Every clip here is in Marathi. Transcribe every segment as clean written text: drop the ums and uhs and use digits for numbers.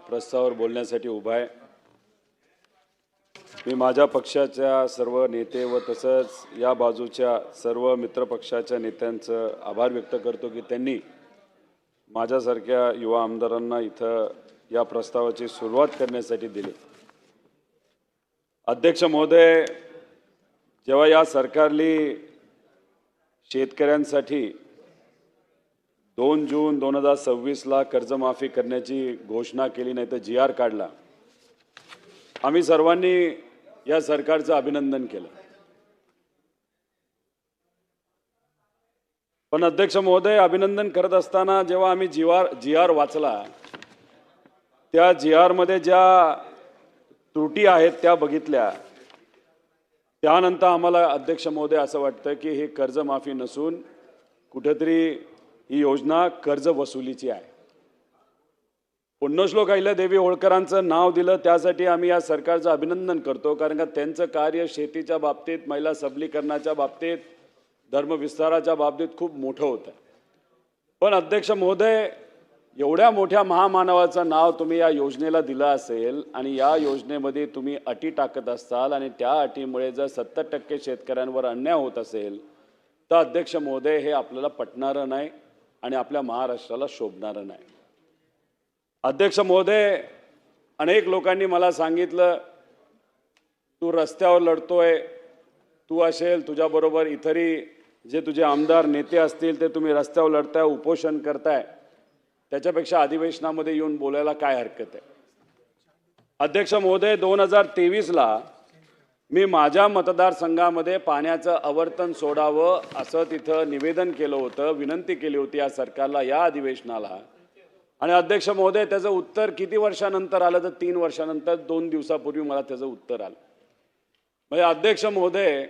प्रस्तावावर बोलण्यासाठी उभा आहे। मी माझ्या पक्षाच्या सर्व नेते व तसंच या बाजूच्या सर्व मित्रपक्षाच्या नेत्यांचं आभार व्यक्त करतो की त्यांनी माझ्यासारख्या युवा आमदारांना इथं या प्रस्तावाची सुरुवात करण्यासाठी दिली। अध्यक्ष महोदय, जेव्हा या सरकारने शेतकऱ्यांसाठी 2 जून 2026 ला कर्जमाफी करण्याची घोषणा केली, नाही तर GR काढला, आम्ही सर्वांनी या सरकारचं अभिनंदन केलं। पण अध्यक्ष महोदय, अभिनंदन करत असताना जेव्हा आम्ही GR वाचला, त्या GR मध्ये ज्या त्रुटी आहेत त्या बघितल्या, त्यानंतर आम्हाला अध्यक्ष महोदय असं वाटतं की हे कर्जमाफी नसून कुठेतरी ही योजना कर्ज वसुलीची आहे। पुण्यश्लोक अहिल्यादेवी होळकरांचं नाव दिलं त्यासाठी आम्ही या सरकारचं अभिनंदन करतो, कारण का त्यांचं कार्य शेतीच्या बाबतीत, महिला सबलीकरणाच्या बाबतीत, धर्मविस्ताराच्या बाबतीत खूप मोठं होतं। पण अध्यक्ष महोदय, एवढ्या मोठ्या महामानवाचं नाव तुम्ही या योजनेला दिलं असेल आणि या योजनेमध्ये तुम्ही अटी टाकत असाल आणि त्या अटीमुळे जर 70% शेतकऱ्यांवर अन्याय होत असेल तर अध्यक्ष महोदय, हे आपल्याला पटणारं नाही आणि आपल्या महाराष्ट्राला शोभणारं नाही। अध्यक्ष महोदय, अनेक लोकांनी मला सांगितलं, तू रस्त्यावर लढतोय, तू असेल, तुझ्याबरोबर इतरही जे तुझे आमदार नेते असतील ते तुम्ही रस्त्यावर लढताय, उपोषण करताय, त्याच्यापेक्षा अधिवेशनामध्ये येऊन बोलायला काय हरकत आहे। अध्यक्ष महोदय, 2023 ला मी माझ्या मतदारसंघामध्ये पाण्याचं आवर्तन सोडावं असं तिथं निवेदन केलं होतं, विनंती केली होती या सरकारला, या अधिवेशनाला। आणि अध्यक्ष महोदय, त्याचं उत्तर किती वर्षानंतर आलं तर 3 वर्षानंतर, 2 दिवसापूर्वी मला त्याचं उत्तर आलं। म्हणजे अध्यक्ष महोदय,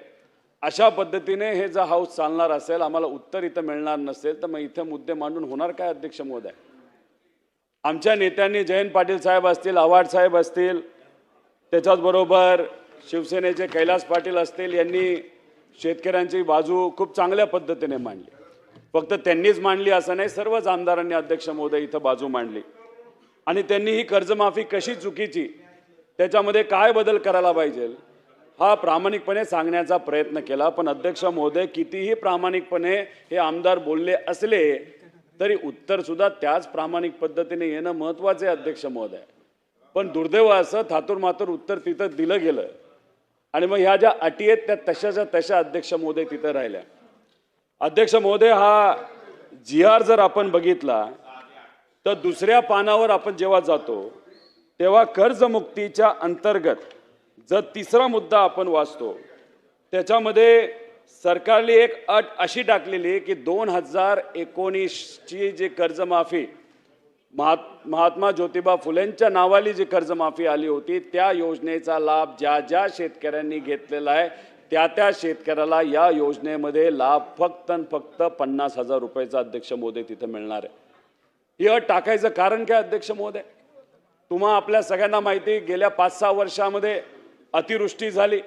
अशा पद्धतीने हे जर हाऊस चालणार असेल, आम्हाला उत्तर इथं मिळणार नसेल तर मग इथं मुद्दे मांडून होणार काय अध्यक्ष महोदय। आमच्या नेत्यांनी जयंत पाटील साहेब असतील, आव्हाड साहेब असतील, त्याच्याचबरोबर शिवसेनेचे कैलास पाटील असतील, यांनी शेतकऱ्यांची बाजू खूप चांगल्या पद्धतीने मांडली। फक्त त्यांनीच मांडली असं नाही, सर्वच आमदारांनी अध्यक्ष महोदय इथं बाजू मांडली आणि त्यांनी ही कर्जमाफी कशी चुकीची, त्याच्यामध्ये काय बदल करायला पाहिजे हा प्रामाणिकपणे सांगण्याचा प्रयत्न केला। पण अध्यक्ष महोदय, कितीही प्रामाणिकपणे हे आमदार बोलले असले तरी उत्तर सुद्धा त्याच प्रामाणिक पद्धतीने येणं महत्त्वाचं आहे अध्यक्ष महोदय। पण दुर्दैव असं थातूरमातूर उत्तर तिथं दिलं गेलं आणि मग ह्या ज्या अटी आहेत त्या तशाच्या तशा अध्यक्ष महोदय तिथं राहिल्या। अध्यक्ष महोदय, हा GR जर आपण बघितला तर दुसऱ्या पानावर आपण जेव्हा जातो तेव्हा कर्जमुक्तीच्या अंतर्गत जर तिसरा मुद्दा आपण वाचतो, त्याच्यामध्ये सरकारने एक अट अशी टाकलेली की 2019 ची जी कर्जमाफी महात्मा ज्योतिबा फुलेंच्या नावाली जी कर्जमाफी आली होती, त्या योजनेचा लाभ ज्या ज्या शेतकऱ्यांनी घेतलेला आहे त्या शेतकऱ्याला या योजनेमध्ये लाभ फक्त 50,000 रुपयाचा अध्यक्ष महोदय तिथं मिळणार आहे। ही अट टाकायचं कारण काय अध्यक्ष महोदय? तुम्हा आपल्या सगळ्यांना माहिती, गेल्या 5-6 वर्षामध्ये अतिवृष्टी झाली,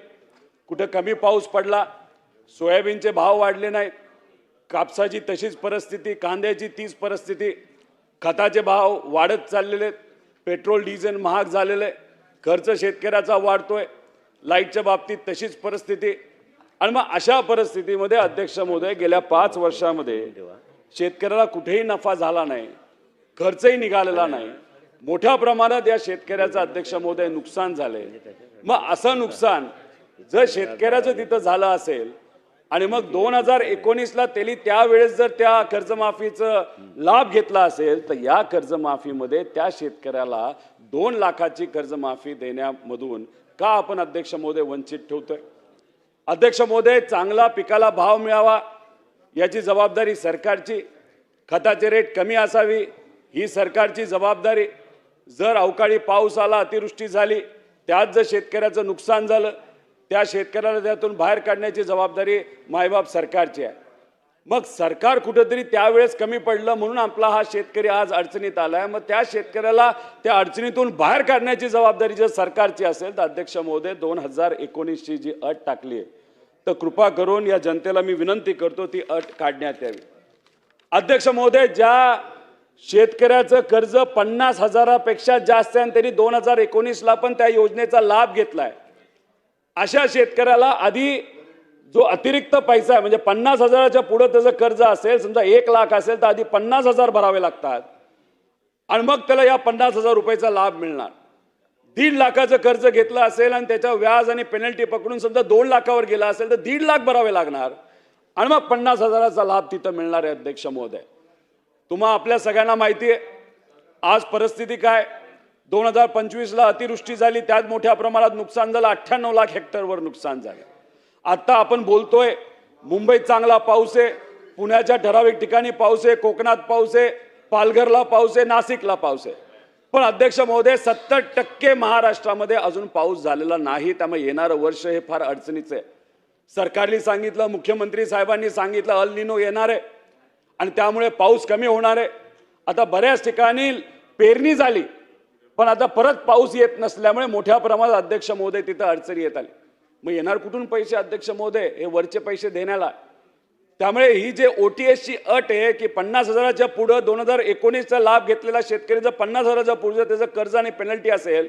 कुठे कमी पाऊस पडला, सोयाबीनचे भाव वाढले नाहीत, कापसाची तशीच परिस्थिती, कांद्याची तीच परिस्थिती, खताचे भाव वाढत चाललेले, पेट्रोल डिझेल महाग झालेले, खर्च शेतकऱ्याचा वाढतोय, लाईटच्या बाबतीत तशीच परिस्थिती। आणि मग अशा परिस्थितीमध्ये अध्यक्ष महोदय, गेल्या 5 वर्षामध्ये शेतकऱ्याला कुठेही नफा झाला नाही, खर्चही निघालेला नाही, मोठ्या प्रमाणात या शेतकऱ्याचं अध्यक्ष महोदय नुकसान झाले। मग असं नुकसान जर शेतकऱ्याचं तिथं झालं असेल आणि मग 2019 ला त्यांनी त्यावेळेस जर त्या कर्जमाफीचा लाभ घेतला असेल तर या कर्जमाफीमध्ये त्या शेतकऱ्याला 2 लाखाची कर्जमाफी देण्यामधून का आपण अध्यक्ष महोदय वंचित ठेवतोय? अध्यक्ष महोदय, चांगला पिकाला भाव मिळावा याची जबाबदारी सरकारची, खताचे रेट कमी असावी ही सरकारची जबाबदारी, जर अवकाळी पाऊस आला, अतिवृष्टी झाली, त्यात जर शेतकऱ्याचं नुकसान झालं, त्या शेतकऱ्याला त्यातून बाहेर काढण्याची जबाबदारी मायबाप सरकारची आहे। मग सरकार कुठेतरी त्यावेळेस कमी पडलं म्हणून आपला हा शेतकरी आज अडचणीत आलाय, मग त्या शेतकऱ्याला त्या अडचणीतून बाहेर काढण्याची जबाबदारी जर सरकारची असेल तर अध्यक्ष महोदय, 2019 ची जी अट टाकली आहे तर कृपा करून या जनतेला मी विनंती करतो ती अट काढण्यात यावी। अध्यक्ष महोदय, ज्या शेतकऱ्याचं कर्ज 50,000पेक्षा जास्त आहे आणि त्यांनी 2019ला पण त्या योजनेचा लाभ घेतलाय. अशा शेतकऱ्याला आधी जो अतिरिक्त पैसा आहे म्हणजे 50,000च्या पुढे त्याचं कर्ज असेल, समजा 1,00,000 असेल तर आधी 50,000 भरावे लागतात आणि मग त्याला या 50,000 रुपयाचा लाभ मिळणार. 1.5 लाखाचं कर्ज घेतलं असेल आणि त्याच्या व्याज आणि पेनल्टी पकडून समजा 2 लाखावर गेला असेल तर 1.5 लाख भरावे लागणार आणि मग 50,000चा लाभ तिथं मिळणार आहे. अध्यक्ष महोदय, तुम्हा आपल्या सगळ्यांना माहिती आहे आज परिस्थिती काय. 2025ला अतिवृष्टी झाली, त्यात मोठ्या प्रमाणात नुकसान झालं. 98 लाख हेक्टरवर नुकसान झालं. आता आपण बोलतोय मुंबईत चांगला पाऊस आहे, पुण्याच्या ठराविक ठिकाणी पाऊस आहे, कोकणात पाऊस आहे, पालघरला पाऊस आहे, नाशिकला पाऊस आहे. पण अध्यक्ष महोदय 70% महाराष्ट्रामध्ये अजून पाऊस झालेला नाही. त्यामुळे येणारं वर्ष हे फार अडचणीचं आहे. सरकारने सांगितलं, मुख्यमंत्री साहेबांनी सांगितलं अल निनो येणार आहे आणि त्यामुळे पाऊस कमी होणार आहे. आता बऱ्याच ठिकाणी पेरणी झाली पण आता परत पाऊस येत नसल्यामुळे मोठ्या प्रमाणात अध्यक्ष महोदय तिथं अडचणी येत आली. मग येणार कुठून पैसे अध्यक्ष महोदय, हे वरचे पैसे देण्याला. त्यामुळे ही जे OTS ची अट आहे की 50,000च्या पुढे 2019चा लाभ घेतलेला शेतकरी जर 50,000च्या पुढे त्याचं कर्ज आणि पेनल्टी असेल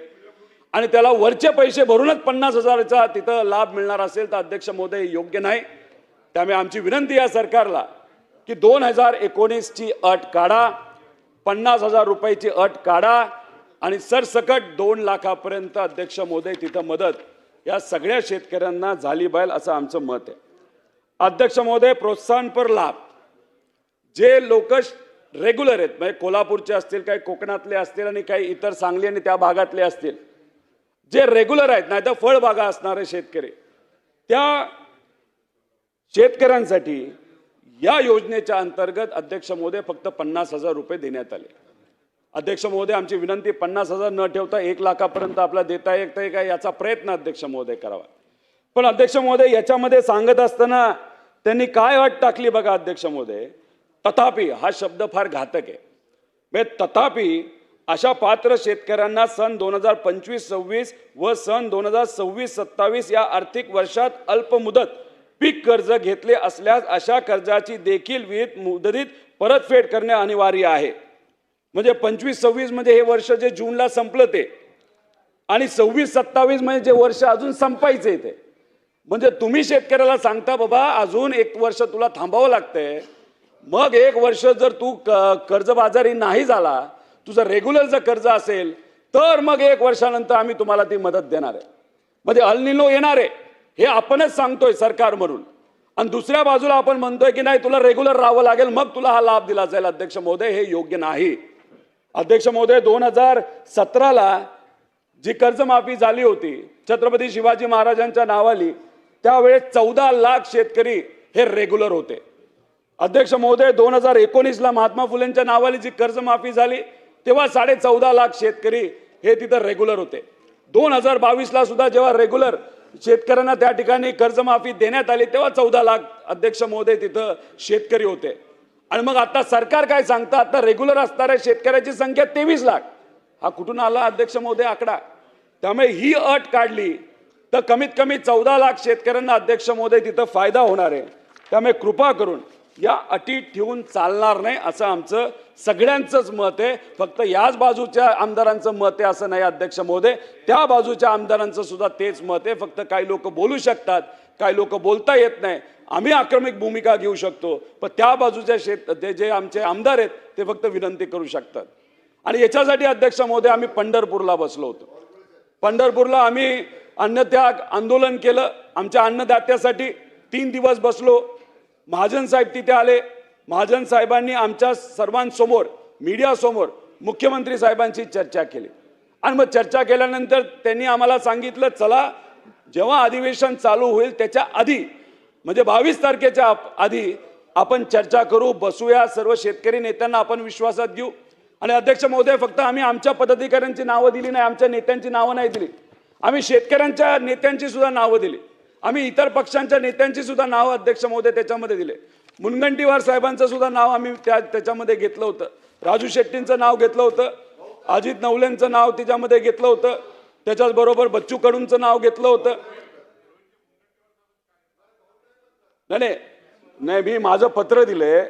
आणि त्याला वरचे पैसे भरूनच 50,000चा तिथं लाभ मिळणार असेल तर अध्यक्ष महोदय योग्य नाही. त्यामुळे आमची विनंती आहे सरकारला की 2019ची अट काढा, 50,000 रुपयाची अट काढा आणि सरसकट 2 लाखापर्यंत अध्यक्ष महोदय तिथं मदत या सगळ्या शेतकऱ्यांना झाली पाहिजे असं आमचं मत आहे. अध्यक्ष महोदय, प्रोत्साहनपर लाभ जे लोक रेग्युलर आहेत म्हणजे कोल्हापूरचे असतील, काही कोकणातले असतील आणि काही इतर सांगली आणि त्या भागातले असतील, जे रेग्युलर आहेत नाही तर फळबागा असणारे शेतकरी, त्या शेतकऱ्यांसाठी या योजनेच्या अंतर्गत अध्यक्ष महोदय फक्त 50,000 रुपये देण्यात आले. अध्यक्ष महोदय, आमची विनंती 50,000 न ठेवता 1 लाखापर्यंत आपला देता येतंय का याचा प्रयत्न अध्यक्ष महोदय करावा. पण अध्यक्ष महोदय याच्यामध्ये सांगत असताना त्यांनी काय अट टाकली बघा अध्यक्ष महोदय, तथापि हा शब्द फार घातक आहे. तथापि अशा पात्र शेतकऱ्यांना सन 2025-26 व सन 2026-27 या आर्थिक वर्षात अल्पमुदत पीक कर्ज घेतले असल्यास अशा कर्जाची देखील विहित मुदतीत परतफेड करणे अनिवार्य आहे. म्हणजे 25-26 म्हणजे हे वर्ष जे जूनला संपलं ते आणि 26-27 म्हणजे जे वर्ष अजून संपायचे ते. म्हणजे तुम्ही शेतकऱ्याला सांगता बाबा अजून 1 वर्ष तुला थांबावं लागतंय, मग 1 वर्ष जर तू कर्जबाजारी नाही झाला, तुझं रेग्युलर जर कर्ज असेल तर मग 1 वर्षानंतर आम्ही तुम्हाला ती मदत देणार आहे. म्हणजे अल निनो येणार आहे हे आपणच सांगतोय सरकार म्हणून आणि दुसऱ्या बाजूला आपण म्हणतोय की नाही तुला रेग्युलर राहावं लागेल मग तुला हा लाभ दिला जाईल. अध्यक्ष महोदय, हे योग्य नाही. अध्यक्ष महोदय, 2017ला जी कर्जमाफी झाली होती छत्रपती शिवाजी महाराजांच्या नावाली, त्यावेळेस 14 लाख शेतकरी हे रेग्युलर होते. अध्यक्ष महोदय, 2019ला महात्मा फुलेंच्या नावाली जी कर्जमाफी झाली तेव्हा 14.5 लाख शेतकरी हे तिथं रेग्युलर होते. 2022ला सुद्धा जेव्हा रेग्युलर शेतकऱ्यांना त्या ठिकाणी कर्जमाफी देण्यात आली तेव्हा 14 लाख अध्यक्ष महोदय तिथं शेतकरी होते. आणि मग आता सरकार काय सांगतं, आता रेग्युलर असणाऱ्या शेतकऱ्याची संख्या 23 लाख. हा कुठून आला अध्यक्ष महोदय आकडा? त्यामुळे ही अट काढली तर कमीत कमी 14 लाख शेतकऱ्यांना अध्यक्ष महोदय तिथं फायदा होणार आहे. त्यामुळे कृपा करून या अटी ठेवून चालणार नाही असं आमचं सगळ्यांचंच मत आहे. फक्त याच बाजूच्या आमदारांचं मत आहे असं नाही अध्यक्ष महोदय, त्या बाजूच्या आमदारांचं सुद्धा तेच मत आहे. फक्त काही लोक बोलू शकतात, काही लोक बोलता येत नाही. आम्ही आक्रमक भूमिका घेऊ शकतो पण त्या बाजूच्या जे आमचे आमदार आहेत ते फक्त विनंती करू शकतात. आणि याच्यासाठी अध्यक्ष महोदय आम्ही पंढरपूरला बसलो होतो. पंढरपूरला आम्ही अन्नत्याग आंदोलन केलं आमच्या अन्नदात्यासाठी. 3 दिवस बसलो. महाजन साहेब तिथे आले. महाजन साहेबांनी आमच्या सर्वांसमोर मीडियासमोर मुख्यमंत्री साहेबांची चर्चा केली आणि मग चर्चा केल्यानंतर त्यांनी आम्हाला सांगितलं चला जेव्हा अधिवेशन चालू होईल त्याच्या आधी म्हणजे 22 तारखेच्या आधी आपण चर्चा करू, बसूया, सर्व शेतकरी नेत्यांना आपण विश्वासात घेऊ. आणि अध्यक्ष महोदय, फक्त आम्ही आमच्या पदाधिकाऱ्यांची नावं दिली नाही, आमच्या नेत्यांची नावं नाही दिली, आम्ही शेतकऱ्यांच्या नेत्यांची सुद्धा नावं दिली, आम्ही इतर पक्षांच्या नेत्यांची सुद्धा नावं अध्यक्ष महोदय त्याच्यामध्ये दिले. मुनगंटीवार साहेबांचं सुद्धा नाव आम्ही त्याच्यामध्ये घेतलं होतं, राजू शेट्टींचं नाव घेतलं होतं, अजित नवलेंचं नाव त्याच्यामध्ये घेतलं होतं, त्याच्याचबरोबर बच्चू कडूंचं नाव घेतलं होतं. नाही, मी माझं पत्र दिलंय.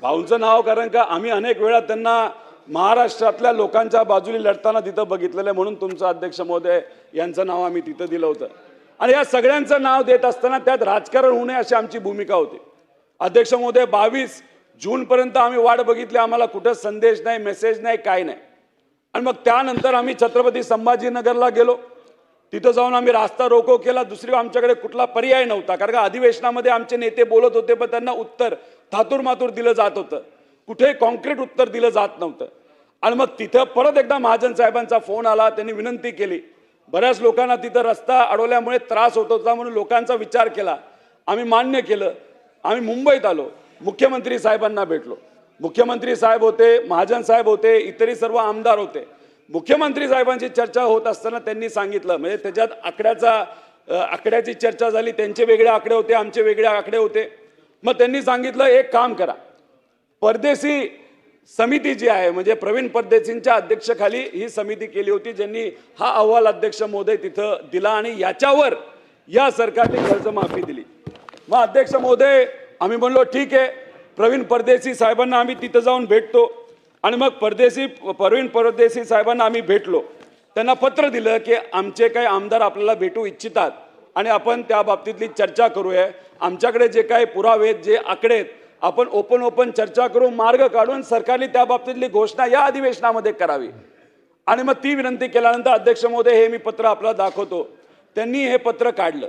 भाऊंचं नाव, कारण का आम्ही अनेक वेळा त्यांना महाराष्ट्रातल्या लोकांच्या बाजूने लढताना तिथं बघितलेलं आहे, म्हणून तुमचं अध्यक्ष महोदय यांचं नाव आम्ही तिथं दिलं होतं. आणि या सगळ्यांचं नाव देत असताना त्यात राजकारण होऊ नये अशी आमची भूमिका होती. अध्यक्ष महोदय 22 जूनपर्यंत आम्ही वाट बघितली, आम्हाला कुठं संदेश नाही, मेसेज नाही, काय नाही. आणि मग त्यानंतर आम्ही छत्रपती संभाजीनगरला गेलो. तिथं जाऊन आम्ही रास्ता रोको केला. दुसरी आमच्याकडे कुठला पर्याय नव्हता, कारण का अधिवेशनामध्ये आमचे नेते बोलत होते पण त्यांना उत्तर थातूरमातूर दिलं जात होतं, कुठेही कॉन्क्रीट उत्तर दिलं जात नव्हतं. आणि मग तिथं परत एकदा महाजन साहेबांचा फोन आला. त्यांनी विनंती केली. बऱ्याच लोकांना तिथं रस्ता अडवल्यामुळे त्रास होत होता म्हणून लोकांचा विचार केला. आम्ही मान्य केलं. आम्ही मुंबईत आलो. मुख्यमंत्री साहेबांना भेटलो. मुख्यमंत्री साहेब होते, महाजन साहेब होते, इतरही सर्व आमदार होते. मुख्यमंत्री साहेबांची चर्चा होत असताना त्यांनी सांगितलं, म्हणजे त्याच्यात आकड्याची चर्चा झाली. त्यांचे वेगळे आकडे होते, आमचे वेगळे आकडे होते. मग त्यांनी सांगितलं, एक काम करा, परदेशी समिती जी आहे, म्हणजे प्रवीण परदेशींच्या अध्यक्षाखाली ही समिती केली होती, ज्यांनी हा अहवाल अध्यक्ष महोदय तिथं दिला आणि याच्यावर या सरकारने कर्जमाफी दिली. मग अध्यक्ष महोदय आम्ही म्हणलो ठीक आहे, प्रवीण परदेशी साहेबांना आम्ही तिथं जाऊन भेटतो. आणि मग प्रवीण परदेशी साहेबांना आम्ही भेटलो. त्यांना पत्र दिलं की आमचे काही आमदार आपल्याला भेटू इच्छितात आणि आपण त्या बाबतीतली चर्चा करूया. आमच्याकडे जे काही पुरावे आहेत, जे आकडे आहेत, आपण ओपन चर्चा करू, मार्ग काढून सरकारने त्या बाबतीतली घोषणा या अधिवेशनामध्ये करावी. आणि मग ती विनंती केल्यानंतर अध्यक्ष महोदय हे मी पत्र आपल्याला दाखवतो. त्यांनी हे पत्र काढलं.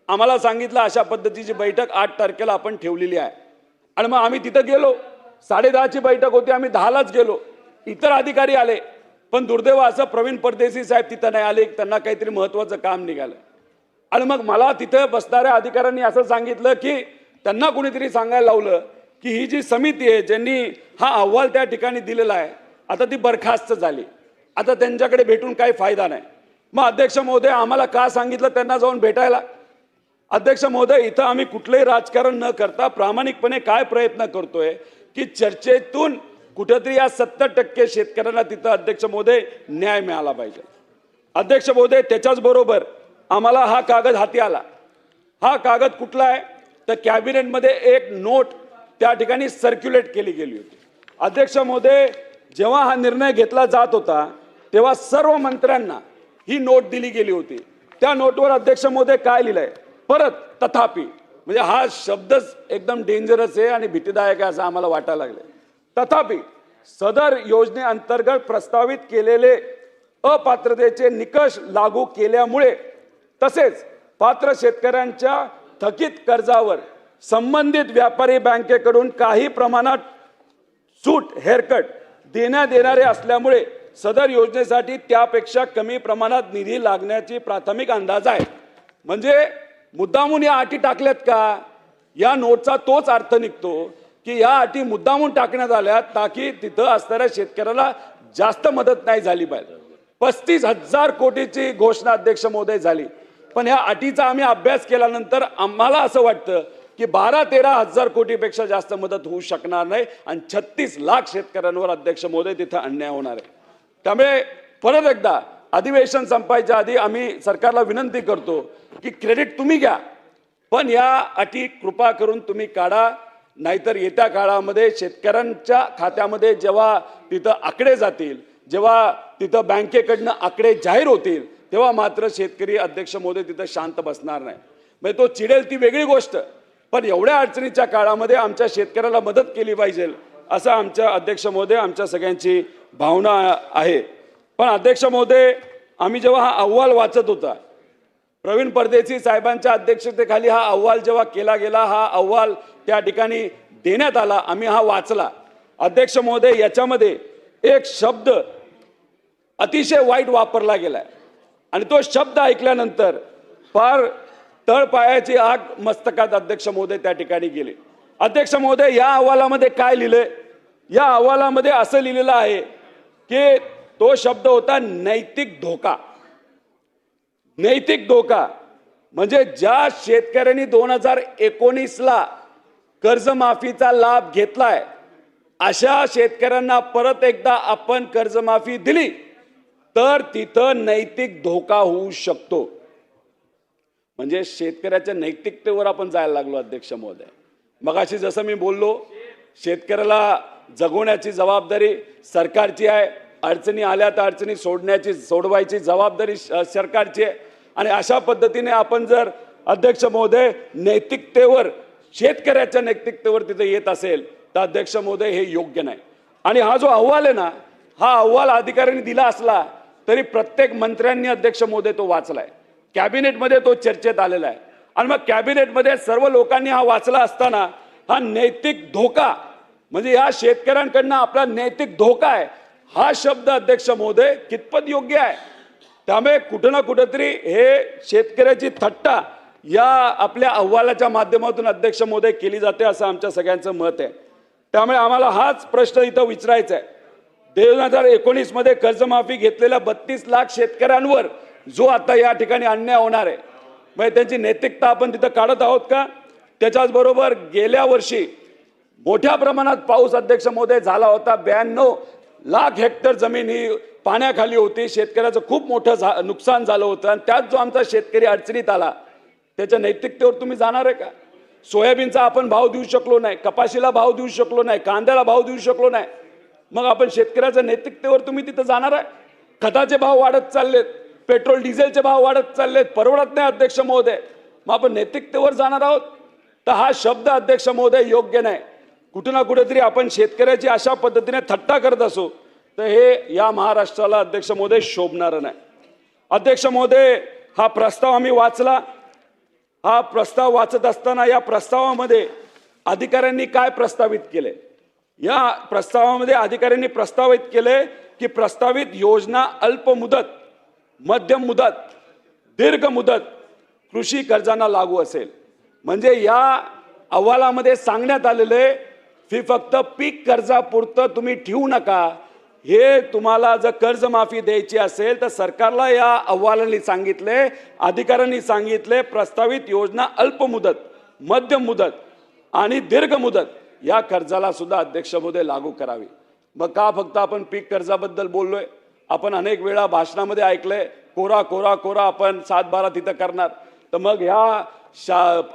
आम्हाला सांगितलं अशा पद्धतीची बैठक 8 तारखेला आपण ठेवलेली आहे. आणि मग आम्ही तिथं गेलो. 10:30ची बैठक होती, आम्ही 10लाच गेलो. इतर अधिकारी आले, पण दुर्दैव असं प्रवीण परदेशी साहेब तिथं नाही आले. त्यांना काहीतरी महत्त्वाचं काम निघालं. आणि मग मला तिथं बसणाऱ्या अधिकाऱ्यांनी असं सांगितलं की त्यांना कोणीतरी सांगायला लावलं की ही जी समिती आहे, ज्यांनी हा अहवाल त्या ठिकाणी दिलेला आहे, आता ती बरखास्त झाली, आता त्यांच्याकडे भेटून काही फायदा नाही. मग अध्यक्ष महोदय आम्हाला का सांगितलं त्यांना जाऊन भेटायला? अध्यक्ष महोदय, इथं आम्ही कुठलंही राजकारण न करता प्रामाणिकपणे काय प्रयत्न करतोय की चर्चेतून कुठेतरी या 70% शेतकऱ्यांना तिथं अध्यक्ष महोदय न्याय मिळाला पाहिजे. अध्यक्ष महोदय, त्याच्याच बरोबर आम्हाला हा कागद हाती आला. हा कागद कुठला आहे तर कॅबिनेटमध्ये एक नोट त्या ठिकाणी सर्क्युलेट केली गेली होती. अध्यक्ष महोदय, जेव्हा हा निर्णय घेतला जात होता तेव्हा सर्व मंत्र्यांना ही नोट दिली गेली होती. त्या नोटवर अध्यक्ष महोदय काय लिहिलंय, परत तथापि, म्हणजे हा शब्दच एकदम डेंजरस आहे आणि भीतीदायक आहे असं आम्हाला वाटायला लागलं. तथापि सदर योजनेअंतर्गत प्रस्तावित केलेले अपात्रतेचे निकष लागू केल्यामुळे तसेच पात्र शेतकऱ्यांच्या थकीत कर्जावर संबंधित व्यापारी बँकेकडून काही प्रमाणात सूट हेअरकट देण्यात येणारे असल्यामुळे सदर योजनेसाठी त्यापेक्षा कमी प्रमाणात निधी लागण्याची प्राथमिक अंदाज आहे. म्हणजे मुद्दामून या अटी टाकल्यात का? या नोटचा तोच अर्थ निघतो की या अटी मुद्दामून टाकण्यात आल्या ताकी तिथं असणाऱ्या शेतकऱ्याला जास्त मदत नाही झाली पाहिजे. 35,000 कोटीची घोषणा अध्यक्ष महोदय झाली, पण या अटीचा आम्ही अभ्यास केल्यानंतर आम्हाला असं वाटतं की 12-13 हजार कोटीपेक्षा जास्त मदत होऊ शकणार नाही आणि 36 लाख शेतकऱ्यांवर अध्यक्ष महोदय तिथं अन्याय होणार आहे. त्यामुळे परत एकदा अधिवेशन संपायच्या आधी आम्ही सरकारला विनंती करतो की क्रेडिट तुम्ही घ्या, पण या अटी कृपा करून तुम्ही काढा. नाहीतर येत्या काळामध्ये शेतकऱ्यांच्या खात्यामध्ये जेव्हा तिथं आकडे जातील, जेव्हा तिथं बँकेकडनं आकडे जाहीर होतील, तेव्हा मात्र शेतकरी अध्यक्ष महोदय तिथं शांत बसणार नाही. म्हणजे तो चिडेल ती वेगळी गोष्ट, पण एवढ्या अडचणीच्या काळामध्ये आमच्या शेतकऱ्याला मदत केली पाहिजे असं आमच्या अध्यक्ष महोदय आमच्या सगळ्यांची भावना आहे. पण अध्यक्ष महोदय, आम्ही जेव्हा हा अहवाल वाचत होता, प्रवीण परदेशी साहेबांच्या अध्यक्षतेखाली हा अहवाल जेव्हा केला गेला, हा अहवाल त्या ठिकाणी देण्यात आला, आम्ही हा वाचला. अध्यक्ष महोदय, याच्यामध्ये एक शब्द अतिशय वाईट वापरला गेलाय आणि तो शब्द ऐकल्यानंतर फार तळपायाची आग मस्तकात अध्यक्ष महोदय त्या ठिकाणी गेले. अध्यक्ष महोदय, या अहवालामध्ये काय लिहिलंय? या अहवालामध्ये असं लिहिलेलं आहे की तो शब्द होता नैतिक धोका. नैतिक धोका म्हणजे ज्या शेतकऱ्यांनी 2019ला कर्जमाफीचा लाभ घेतलाय अशा शेतकऱ्यांना परत एकदा आपण कर्जमाफी दिली तर तिथं नैतिक धोका होऊ शकतो. म्हणजे शेतकऱ्याच्या नैतिकतेवर आपण जायला लागलो. अध्यक्ष महोदय, मगाशी जसं मी बोललो शेतकऱ्याला जगवण्याची जबाबदारी सरकारची आहे, अडचणी आल्या तर अडचणी सोडवायची जबाबदारी सरकारची आहे. आणि अशा पद्धतीने आपण जर अध्यक्ष महोदय नैतिकतेवर, शेतकऱ्याच्या नैतिकतेवर तिथे येत असेल तर अध्यक्ष महोदय हे योग्य नाही. आणि हा जो अहवाल आहे ना, हा अहवाल अधिकाऱ्यांनी दिला असला तरी प्रत्येक मंत्र्यांनी अध्यक्ष महोदय तो वाचलाय, कॅबिनेटमध्ये तो चर्चेत आलेला आहे. आणि मग कॅबिनेटमध्ये सर्व लोकांनी हा वाचला असताना हा नैतिक धोका, म्हणजे या शेतकऱ्यांकडनं आपला नैतिक धोका आहे, हा शब्द अध्यक्ष महोदय कितपत योग्य आहे? त्यामुळे कुठं ना कुठंतरी हे शेतकऱ्याची थट्टा या आपल्या अहवालाच्या माध्यमातून अध्यक्ष महोदय केली जाते असं आमच्या सगळ्यांचं मत आहे. त्यामुळे आम्हाला हाच प्रश्न इथं विचारायचा आहे. 2019 मध्ये कर्जमाफी घेतलेल्या 32 लाख शेतकऱ्यांवर जो आता या ठिकाणी अन्याय होणार आहे, म्हणजे त्यांची नैतिकता आपण तिथं काढत आहोत का? त्याच्याच बरोबर गेल्या वर्षी मोठ्या प्रमाणात पाऊस अध्यक्ष महोदय झाला होता. 92 लाख हेक्टर जमीन ही पाण्याखाली होती. शेतकऱ्याचं खूप मोठं नुकसान झालं होतं. आणि त्यात जो आमचा शेतकरी अडचणीत आला, त्याच्या नैतिकतेवर तुम्ही जाणार आहे का? सोयाबीनचा आपण भाव देऊ शकलो नाही, कपाशीला भाव देऊ शकलो नाही, कांद्याला भाव देऊ शकलो नाही, मग आपण शेतकऱ्याच्या नैतिकतेवर तुम्ही तिथं जाणार आहे? खताचे भाव वाढत चाललेत, पेट्रोल डिझेलचे भाव वाढत चाललेत, परवडत नाही अध्यक्ष महोदय, मग आपण नैतिकतेवर जाणार आहोत? तर हा शब्द अध्यक्ष महोदय योग्य नाही. कुठे ना कुठेतरी आपण शेतकऱ्याची अशा पद्धतीने थट्टा करत असो तर हे या महाराष्ट्राला अध्यक्ष महोदय शोभणारं नाही. अध्यक्ष महोदय, हा प्रस्ताव आम्ही वाचला. हा प्रस्ताव वाचत असताना या प्रस्तावामध्ये अधिकाऱ्यांनी काय प्रस्तावित केले? या प्रस्तावामध्ये अधिकाऱ्यांनी प्रस्तावित केले की प्रस्तावित योजना अल्प मुदत, मध्यम मुदत, दीर्घ मुदत कृषी कर्जांना लागू असेल. म्हणजे या अहवालामध्ये सांगण्यात आलेले फक्त पीक कर्जापुरतं तुम्ही ठेवू नका. हे तुम्हाला जर कर्जमाफी द्यायची असेल तर सरकारला या अहवालाने सांगितले, अधिकाऱ्यांनी सांगितले, प्रस्तावित योजना अल्प मुदत, मध्यम मुदत आणि दीर्घ मुदत या कर्जाला सुद्धा अध्यक्ष महोदय लागू करावी. मग का फक्त आपण पीक कर्जाबद्दल बोललोय? आपण अनेक वेळा भाषणामध्ये ऐकलंय कोरा कोरा कोरा आपण 7-12 तिथं करणार. तर मग ह्या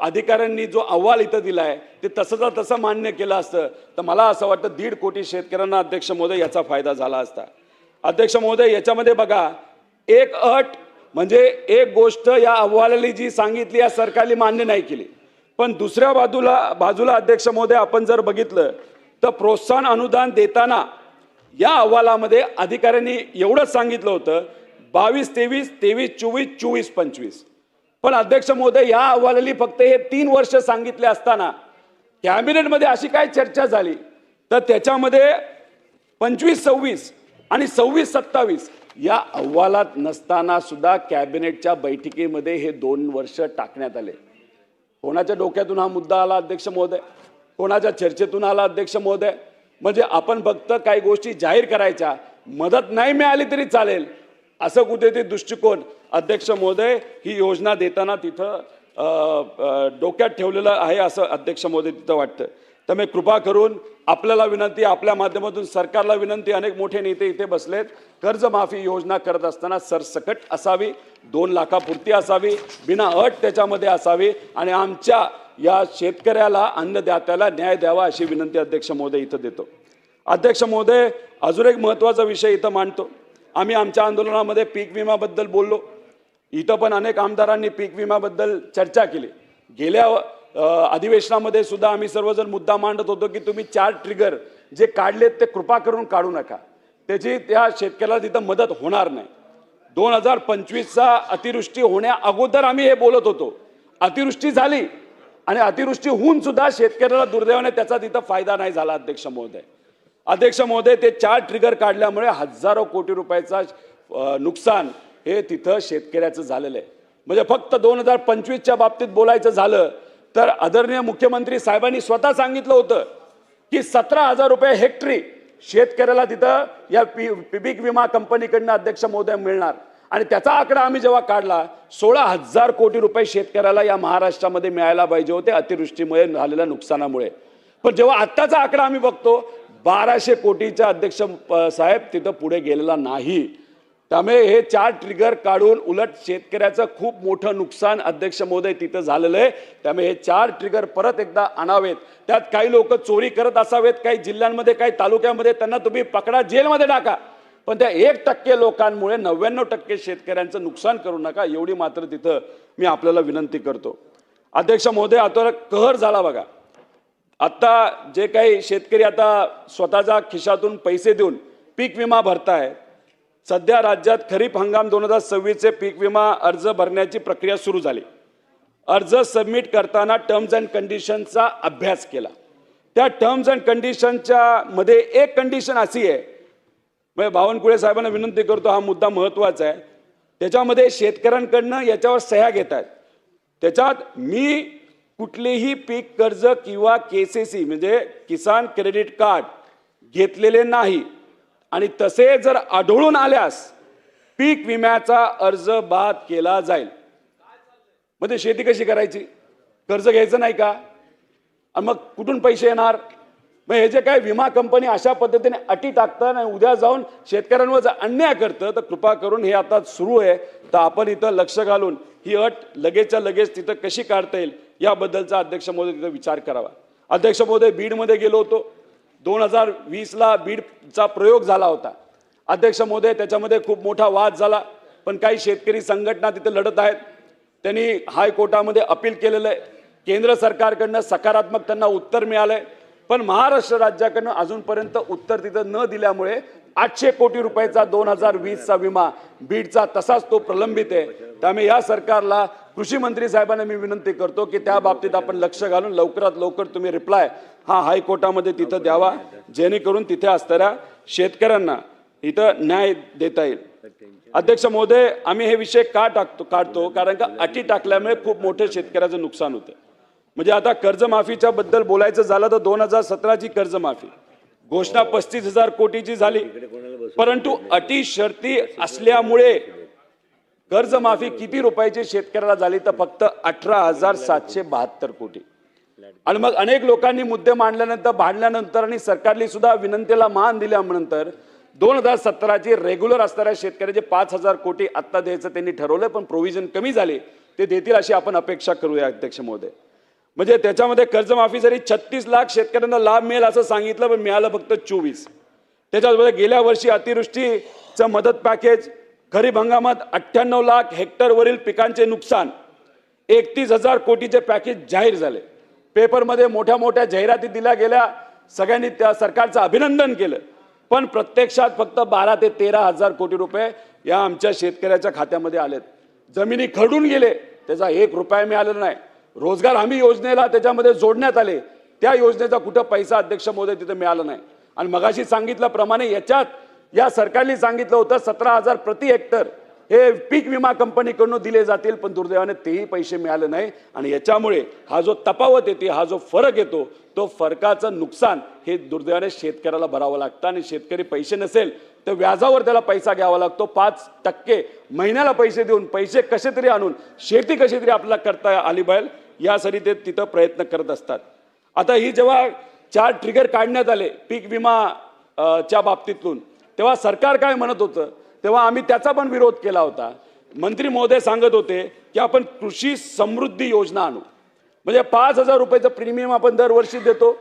अधिकाऱ्यांनी जो अहवाल इथं दिलाय ते तसंच तसं मान्य केलं असतं तर मला असं वाटतं 1.5 कोटी शेतकऱ्यांना अध्यक्ष महोदय याचा फायदा झाला असता. अध्यक्ष महोदय, याच्यामध्ये बघा, एक अट म्हणजे एक गोष्ट या अहवालाने जी सांगितली या सरकारने मान्य नाही केली, पण दुसऱ्या बाजूला अध्यक्ष महोदय आपण जर बघितलं तर प्रोत्साहन अनुदान देताना या अहवालामध्ये अधिकाऱ्यांनी एवढंच सांगितलं होतं 22-23, 23-24, 24-25. पण अध्यक्ष महोदय, या अहवालाने फक्त हे 3 वर्ष सांगितले असताना कॅबिनेटमध्ये अशी काय चर्चा झाली तर त्याच्यामध्ये 25-26 आणि 26-27 या अहवालात नसताना सुद्धा कॅबिनेटच्या बैठकीमध्ये हे 2 वर्ष टाकण्यात आले. कोणाच्या डोक्यातून हा मुद्दा आला अध्यक्ष महोदय? कोणाच्या चर्चेतून आला अध्यक्ष महोदय? म्हणजे आपण फक्त काही गोष्टी जाहीर करायच्या, मदत नाही मिळाली तरी चालेल असं कुठेतरी दृष्टिकोन अध्यक्ष महोदय ही योजना देताना तिथं डोक्यात ठेवलेलं आहे असं अध्यक्ष महोदय तिथं वाटतं. त्यामुळे कृपा करून आपल्याला विनंती, आपल्या माध्यमातून सरकारला विनंती, अनेक मोठे नेते इथे बसलेत, कर्जमाफी योजना करत असताना सरसकट असावी, 2 लाखापुरती असावी, बिना अट त्याच्यामध्ये असावी आणि आमच्या या शेतकऱ्याला, अन्नदात्याला न्याय द्यावा अशी विनंती अध्यक्ष महोदय इथं देतो. अध्यक्ष महोदय, अजून एक महत्त्वाचा विषय इथं मांडतो. आम्ही आमच्या आंदोलनामध्ये पीक विम्याबद्दल बोललो. इथं पण अनेक आमदारांनी पीक विम्याबद्दल चर्चा केली. गेल्या अधिवेशनामध्ये सुद्धा आम्ही सर्वजण मुद्दा मांडत होतो की तुम्ही 4 ट्रिगर जे काढलेत ते कृपा करून काढू नका, त्याची त्या शेतकऱ्याला तिथं मदत होणार नाही. 2025चा अतिवृष्टी होण्या अगोदर आम्ही हे बोलत होतो. अतिवृष्टी झाली आणि अतिवृष्टी होऊन सुद्धा शेतकऱ्याला दुर्दैवाने त्याचा तिथं फायदा नाही झाला. अध्यक्ष महोदय, ते 4 ट्रिगर काढल्यामुळे हजारो कोटी रुपयाचा नुकसान हे तिथं शेतकऱ्याचं झालेलं आहे. म्हणजे फक्त 2025च्या बाबतीत बोलायचं झालं तर आदरणीय मुख्यमंत्री साहेबांनी स्वतः सांगितलं होतं की 17,000 रुपये हेक्टरी शेतकऱ्याला तिथं या पीक विमा कंपनीकडनं अध्यक्ष महोदय मिळणार. आणि त्याचा आकडा आम्ही जेव्हा काढला 16,000 कोटी रुपये शेतकऱ्याला या महाराष्ट्रामध्ये मिळायला पाहिजे होते अतिवृष्टीमुळे झालेल्या नुकसानामुळे. पण जेव्हा आत्ताचा आकडा आम्ही बघतो 1,200 कोटीचा अध्यक्ष साहेब तिथं पुढे गेलेला नाही. त्यामुळे हे 4 ट्रिगर काढून उलट शेतकऱ्याचं खूप मोठं नुकसान अध्यक्ष महोदय तिथं झालेलं आहे. त्यामुळे हे 4 ट्रिगर परत एकदा आणावेत. त्यात काही लोक चोरी करत असावेत, काही जिल्ह्यांमध्ये काही तालुक्यामध्ये, त्यांना तुम्ही पकडा, जेलमध्ये टाका, पण त्या 1% लोकांमुळे 99% शेतकऱ्यांचं नुकसान करू नका, एवढी मात्र तिथं मी आपल्याला विनंती करतो. अध्यक्ष महोदय, आता कहर झाला बघा. आता जे काही शेतकरी आता स्वतःच्या खिशातून पैसे देऊन पीक विमा भरताय, सध्या राज्यात खरीप हंगाम 2026चे पीक विमा अर्ज भरण्याची प्रक्रिया सुरू झाली. अर्ज सबमिट करताना टर्म्स अँड कंडिशनचा अभ्यास केला. त्या टर्म्स अँड कंडिशनच्या मध्ये एक कंडिशन अशी आहे, मी बावनकुळे साहेबांना विनंती करतो, हा मुद्दा महत्त्वाचा आहे. त्याच्यामध्ये शेतकऱ्यांकडनं याच्यावर सह्या घेत आहेत. त्याच्यात मी कुठलेही पीक कर्ज किंवा KCC म्हणजे किसान क्रेडिट कार्ड घेतलेले नाही आणि तसे जर आढळून आल्यास पीक विम्याचा अर्ज बाद केला जाईल. म्हणजे शेती कशी करायची? कर्ज घ्यायचं नाही का? आणि मग कुठून पैसे येणार? मग हे जे काय विमा कंपनी अशा पद्धतीने अटी टाकतात आणि उद्या जाऊन शेतकऱ्यांवर जर अन्याय करतं, तर कृपा करून हे आता सुरू आहे, तर आपण इथं लक्ष घालून ही अट लगेचच्या लगेच तिथं कशी काढता येईल याबद्दलचा अध्यक्ष महोदय तिथं विचार करावा. अध्यक्ष महोदय, बीडमध्ये गेलो होतो. 2020ला बीडचा प्रयोग झाला होता. अध्यक्ष महोदय, त्याच्यामध्ये खूप मोठा वाद झाला, पण काही शेतकरी संघटना तिथे लढत आहेत. त्यांनी हायकोर्टामध्ये अपील केलेलं आहे. केंद्र सरकारकडनं सकारात्मक त्यांना उत्तर मिळालंय, पण महाराष्ट्र राज्याकडनं अजूनपर्यंत उत्तर तिथं न दिल्यामुळे 800 कोटी रुपयाचा 2020चा विमा बीडचा तसाच तो प्रलंबित आहे. त्यामुळे या सरकारला, कृषी मंत्री साहेबांना मी विनंती करतो की त्या बाबतीत आपण लक्ष घालून लवकरात लवकर तुम्ही रिप्लाय हा हायकोर्टामध्ये तिथं द्यावा, जेणेकरून तिथे असणाऱ्या शेतकऱ्यांना इथं न्याय देता येईल. अध्यक्ष महोदय, आम्ही हे विषय का काढतो कारण का अटी टाकल्यामुळे खूप मोठं शेतकऱ्याचं नुकसान होतं. म्हणजे आता कर्जमाफीच्या बद्दल बोलायचं झालं तर 2017ची कर्जमाफी घोषणा 35,000 कोटीची झाली, परंतु अटी शर्ती असल्यामुळे कर्जमाफी किती रुपयाची शेतकऱ्याला झाली तर फक्त 18,772 कोटी. आणि मग अनेक लोकांनी मुद्दे मांडल्यानंतर, भांडल्यानंतर आणि सरकारने सुद्धा विनंतीला मान दिल्यानंतर 2017ची रेग्युलर असणाऱ्या शेतकऱ्याचे 5,000 कोटी आत्ता द्यायचं त्यांनी ठरवलं, पण प्रोव्हिजन कमी झाले, ते देतील अशी आपण अपेक्षा करूया अध्यक्ष महोदय. म्हणजे त्याच्यामध्ये कर्जमाफी जरी 36 लाख शेतकऱ्यांना लाभ मिळेल असं सांगितलं, पण मिळालं फक्त 24. त्याच्यामध्ये गेल्या वर्षी अतिवृष्टीचं मदत पॅकेज, खरीप हंगामात 98 लाख हेक्टरवरील पिकांचे नुकसान, 31,000 कोटीचे पॅकेज जाहीर झाले. पेपरमध्ये मोठ्या मोठ्या जाहिराती दिल्या गेल्या, सगळ्यांनी त्या सरकारचं अभिनंदन केलं, पण प्रत्यक्षात फक्त 12 ते 13,000 कोटी रुपये या आमच्या शेतकऱ्याच्या खात्यामध्ये आलेत. जमिनी खरडून गेले, त्याचा 1 रुपया मिळालेला नाही. रोजगार हमी योजनेला त्याच्यामध्ये जोडण्यात आले, त्या योजनेचा कुठं पैसा अध्यक्ष महोदय तिथे मिळाला नाही. आणि मगाशी सांगितल्याप्रमाणे याच्यात या सरकारने सांगितलं होतं 17,000 प्रति हेक्टर हे पीक विमा कंपनीकडून दिले जातील, पण दुर्दैवाने तेही पैसे मिळाले नाही. आणि याच्यामुळे हा जो तफावत येते, हा जो फरक येतो, तो फरकाचं नुकसान हे दुर्दैवाने शेतकऱ्याला भरावं लागतं. आणि शेतकरी पैसे नसेल तर व्याजावर त्याला पैसा घ्यावा लागतो. 5% महिन्याला पैसे देऊन पैसे कसे तरी आणून शेती कशी तरी आपल्याला करता आली पाहिजे, यासाठी ते तिथं प्रयत्न करत असतात. आता ही जेव्हा 4 ट्रिगर काढण्यात आले पीक विमा च्या बाबतीतून, तेव्हा सरकार काय म्हणत होतं, तेव्हा आम्ही त्याचा पण विरोध केला होता. मंत्री महोदय सांगत होते की आपण कृषी समृद्धी योजना आणू, म्हणजे 5,000 रुपयाचं प्रीमियम आपण दरवर्षी देतो,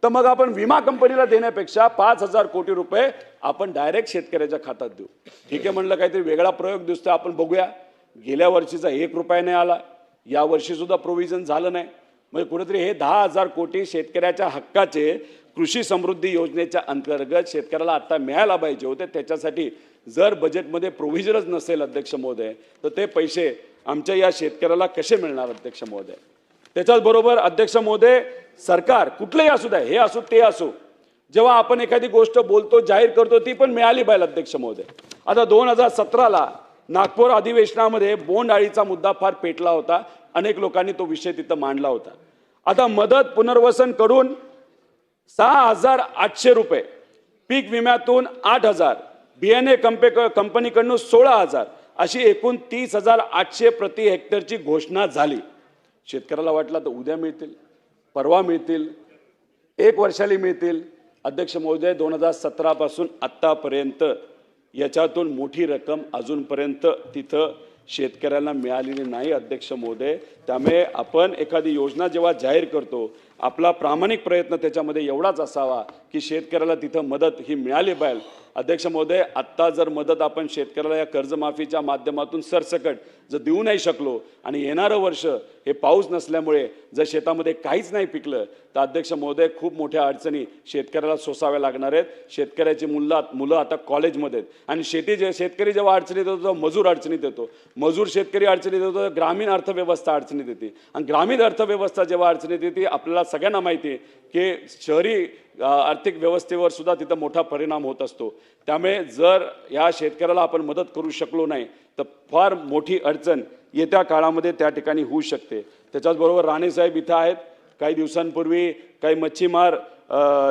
तर मग आपण विमा कंपनीला देण्यापेक्षा 5,000 कोटी रुपये आपण डायरेक्ट शेतकऱ्याच्या खात्यात देऊ. ठीक आहे म्हणलं, काहीतरी वेगळा प्रयोग दिसतोय, आपण बघूया. गेल्या वर्षीचा 1 रुपया नाही आला, या वर्षी सुद्धा प्रोव्हिजन झालं नाही. म्हणजे कुठेतरी हे 10,000 कोटी शेतकऱ्याच्या हक्काचे कृषी समृद्धी योजनेच्या अंतर्गत शेतकऱ्याला आता मिळायला पाहिजे होते. त्याच्यासाठी जर बजेटमध्ये प्रोव्हिजनच नसेल अध्यक्ष महोदय, तर ते पैसे आमच्या या शेतकऱ्याला कसे मिळणार अध्यक्ष महोदय? त्याच्याच बरोबर अध्यक्ष महोदय, सरकार कुठलंही असू द्या, हे असो ते असो, जेव्हा आपण एखादी गोष्ट बोलतो, जाहीर करतो, ती पण मिळाली पाहिजे अध्यक्ष महोदय. आता 2017ला नागपूर अधिवेशनामध्ये बोंडअळीचा मुद्दा फार पेटला होता, अनेक लोकांनी तो विषय तिथं मांडला होता. आता मदत पुनर्वसन कडून 6,800 रुपये, पीक विम्यातून 8,000, बियाणे कंपनीकडून 16,000, अशी एकूण 30,800 प्रति हेक्टरची घोषणा झाली. शेतकऱ्याला वाटलं तर उद्या मिळतील, परवा मिळतील, 1 वर्षाला मिळतील. अध्यक्ष महोदय, 2017 पासून आतापर्यंत याच्यातून मोठी रक्कम अजूनपर्यंत तिथं शेतकऱ्यांना मिळालेली नाही अध्यक्ष महोदय. त्यामुळे आपण एखादी योजना जेव्हा जाहीर करतो आपला प्रामाणिक प्रयत्न त्याच्यामध्ये एवढाच असावा की शेतकऱ्याला तिथं मदत ही मिळाली पाहिजे. अध्यक्ष महोदय, आत्ता जर मदत आपण शेतकऱ्याला या कर्जमाफीच्या माध्यमातून सरसकट जर देऊ नाही शकलो आणि येणारं वर्ष हे पाऊस नसल्यामुळे जर शेतामध्ये काहीच नाही पिकलं तर अध्यक्ष महोदय खूप मोठ्या अडचणी शेतकऱ्याला सोसाव्या लागणार आहेत. शेतकऱ्याची मुलं आता कॉलेजमध्ये आहेत आणि शेतकरी जेव्हा अडचणीत येतो तेव्हा मजूर अडचणीत येतो, मजूर शेतकरी अडचणीत येतो तर ग्रामीण अर्थव्यवस्था अडचणीत येते आणि ग्रामीण अर्थव्यवस्था जेव्हा अडचणीत येते आपल्याला सगळ्यांना माहिती आहे की शहरी आर्थिक व्यवस्थेवर सुद्धा तिथं मोठा परिणाम होत असतो. त्यामुळे जर या शेतकऱ्याला आपण मदत करू शकलो नाही तर फार मोठी अडचण येत्या काळामध्ये त्या ठिकाणी होऊ शकते. त्याच्याचबरोबर राणेसाहेब इथं आहेत. काही दिवसांपूर्वी काही मच्छीमार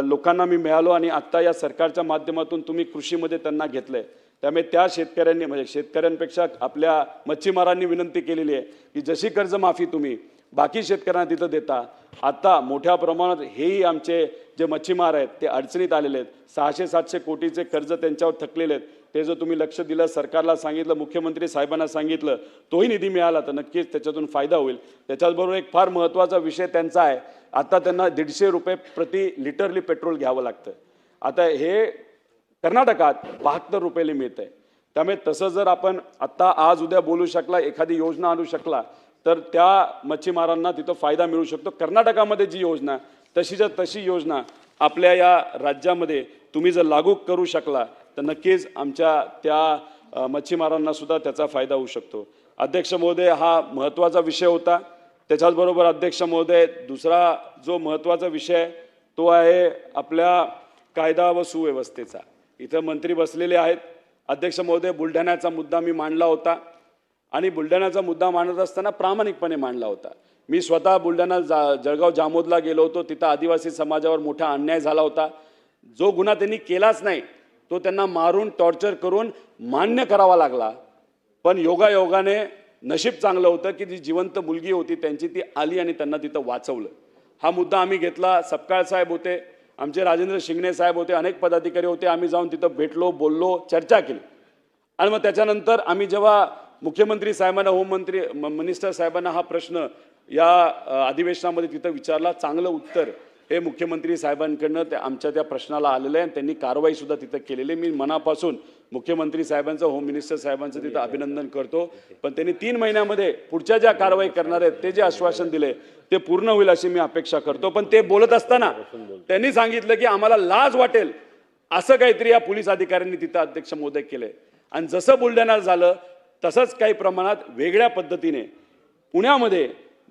लोकांना मी मिळालो आणि आत्ता या सरकारच्या माध्यमातून तुम्ही कृषीमध्ये त्यांना घेतलंय. त्यामुळे त्या शेतकऱ्यांनी म्हणजे शेतकऱ्यांपेक्षा आपल्या मच्छीमारांनी विनंती केलेली आहे की जशी कर्जमाफी तुम्ही बाकी शेतकऱ्यांना तिथं देता आता मोठ्या प्रमाणात हेही आमचे जे मच्छीमार आहेत ते अडचणीत आलेले आहेत. 600-700 कोटीचे कर्ज त्यांच्यावर थकलेले आहेत. ते जर तुम्ही लक्ष दिलं, सरकारला सांगितलं, मुख्यमंत्री साहेबांना सांगितलं, तोही निधी मिळाला तर नक्कीच त्याच्यातून फायदा होईल. त्याच्याचबरोबर एक फार महत्त्वाचा विषय त्यांचा आहे. आता त्यांना 150 रुपये प्रति लिटरली पेट्रोल घ्यावं लागतं. आता हे कर्नाटकात 72 रुपयाला मिळतं आहे. त्यामुळे तसं जर आपण आत्ता आज उद्या बोलू शकला, एखादी योजना आणू शकला तर त्या मच्छीमारांना तिथं फायदा मिळू शकतो. कर्नाटकामध्ये जी योजना तशीच्या तशी योजना आपल्या या राज्यामध्ये तुम्ही जर लागू करू शकला तर नक्कीच आमच्या त्या मच्छीमारांना सुद्धा त्याचा फायदा होऊ शकतो. अध्यक्ष महोदय, हा महत्त्वाचा विषय होता. त्याच्याचबरोबर अध्यक्ष महोदय, दुसरा जो महत्त्वाचा विषय तो आहे आपल्या कायदा व सुव्यवस्थेचा. इथं मंत्री बसलेले आहेत. अध्यक्ष महोदय, बुलढाण्याचा मुद्दा मी मांडला होता आणि बुलढाण्याचा मुद्दा मांडत असताना प्रामाणिकपणे मांडला होता. मी स्वतः बुलढाणा जळगाव जामोदला गेलो होतो. तिथं आदिवासी समाजावर मोठा अन्याय झाला होता. जो गुन्हा त्यांनी केलाच नाही तो त्यांना मारून टॉर्चर करून मान्य करावा लागला. पण योगायोगाने नशीब चांगलं होतं की जी जिवंत मुलगी होती त्यांची ती आली आणि त्यांना तिथं वाचवलं. हा मुद्दा आम्ही घेतला. सपकाळ साहेब होते, आमचे राजेंद्र शिंगणे साहेब होते, अनेक पदाधिकारी होते. आम्ही जाऊन तिथं भेटलो, बोललो, चर्चा केली आणि मग त्याच्यानंतर आम्ही जेव्हा मुख्यमंत्री साहेबांना, होममंत्री मिनिस्टर साहेबांना हा प्रश्न या अधिवेशनामध्ये तिथं विचारला, चांगलं उत्तर हे मुख्यमंत्री साहेबांकडनं त्या आमच्या त्या प्रश्नाला आलेलं आहे आणि त्यांनी कारवाईसुद्धा तिथं केलेली. मी मनापासून मुख्यमंत्री साहेबांचं, होम मिनिस्टर साहेबांचं तिथं अभिनंदन करतो. पण त्यांनी 3 महिन्यामध्ये पुढच्या ज्या कारवाई करणार आहेत ते जे आश्वासन दिले ते पूर्ण होईल अशी मी अपेक्षा करतो. पण ते बोलत असताना त्यांनी सांगितलं की आम्हाला लाज वाटेल असं काहीतरी या पोलीस अधिकाऱ्यांनी तिथं अध्यक्ष महोदय केलंय. आणि जसं बुलढाण्यात झालं तसंच काही प्रमाणात वेगळ्या पद्धतीने पुण्यामध्ये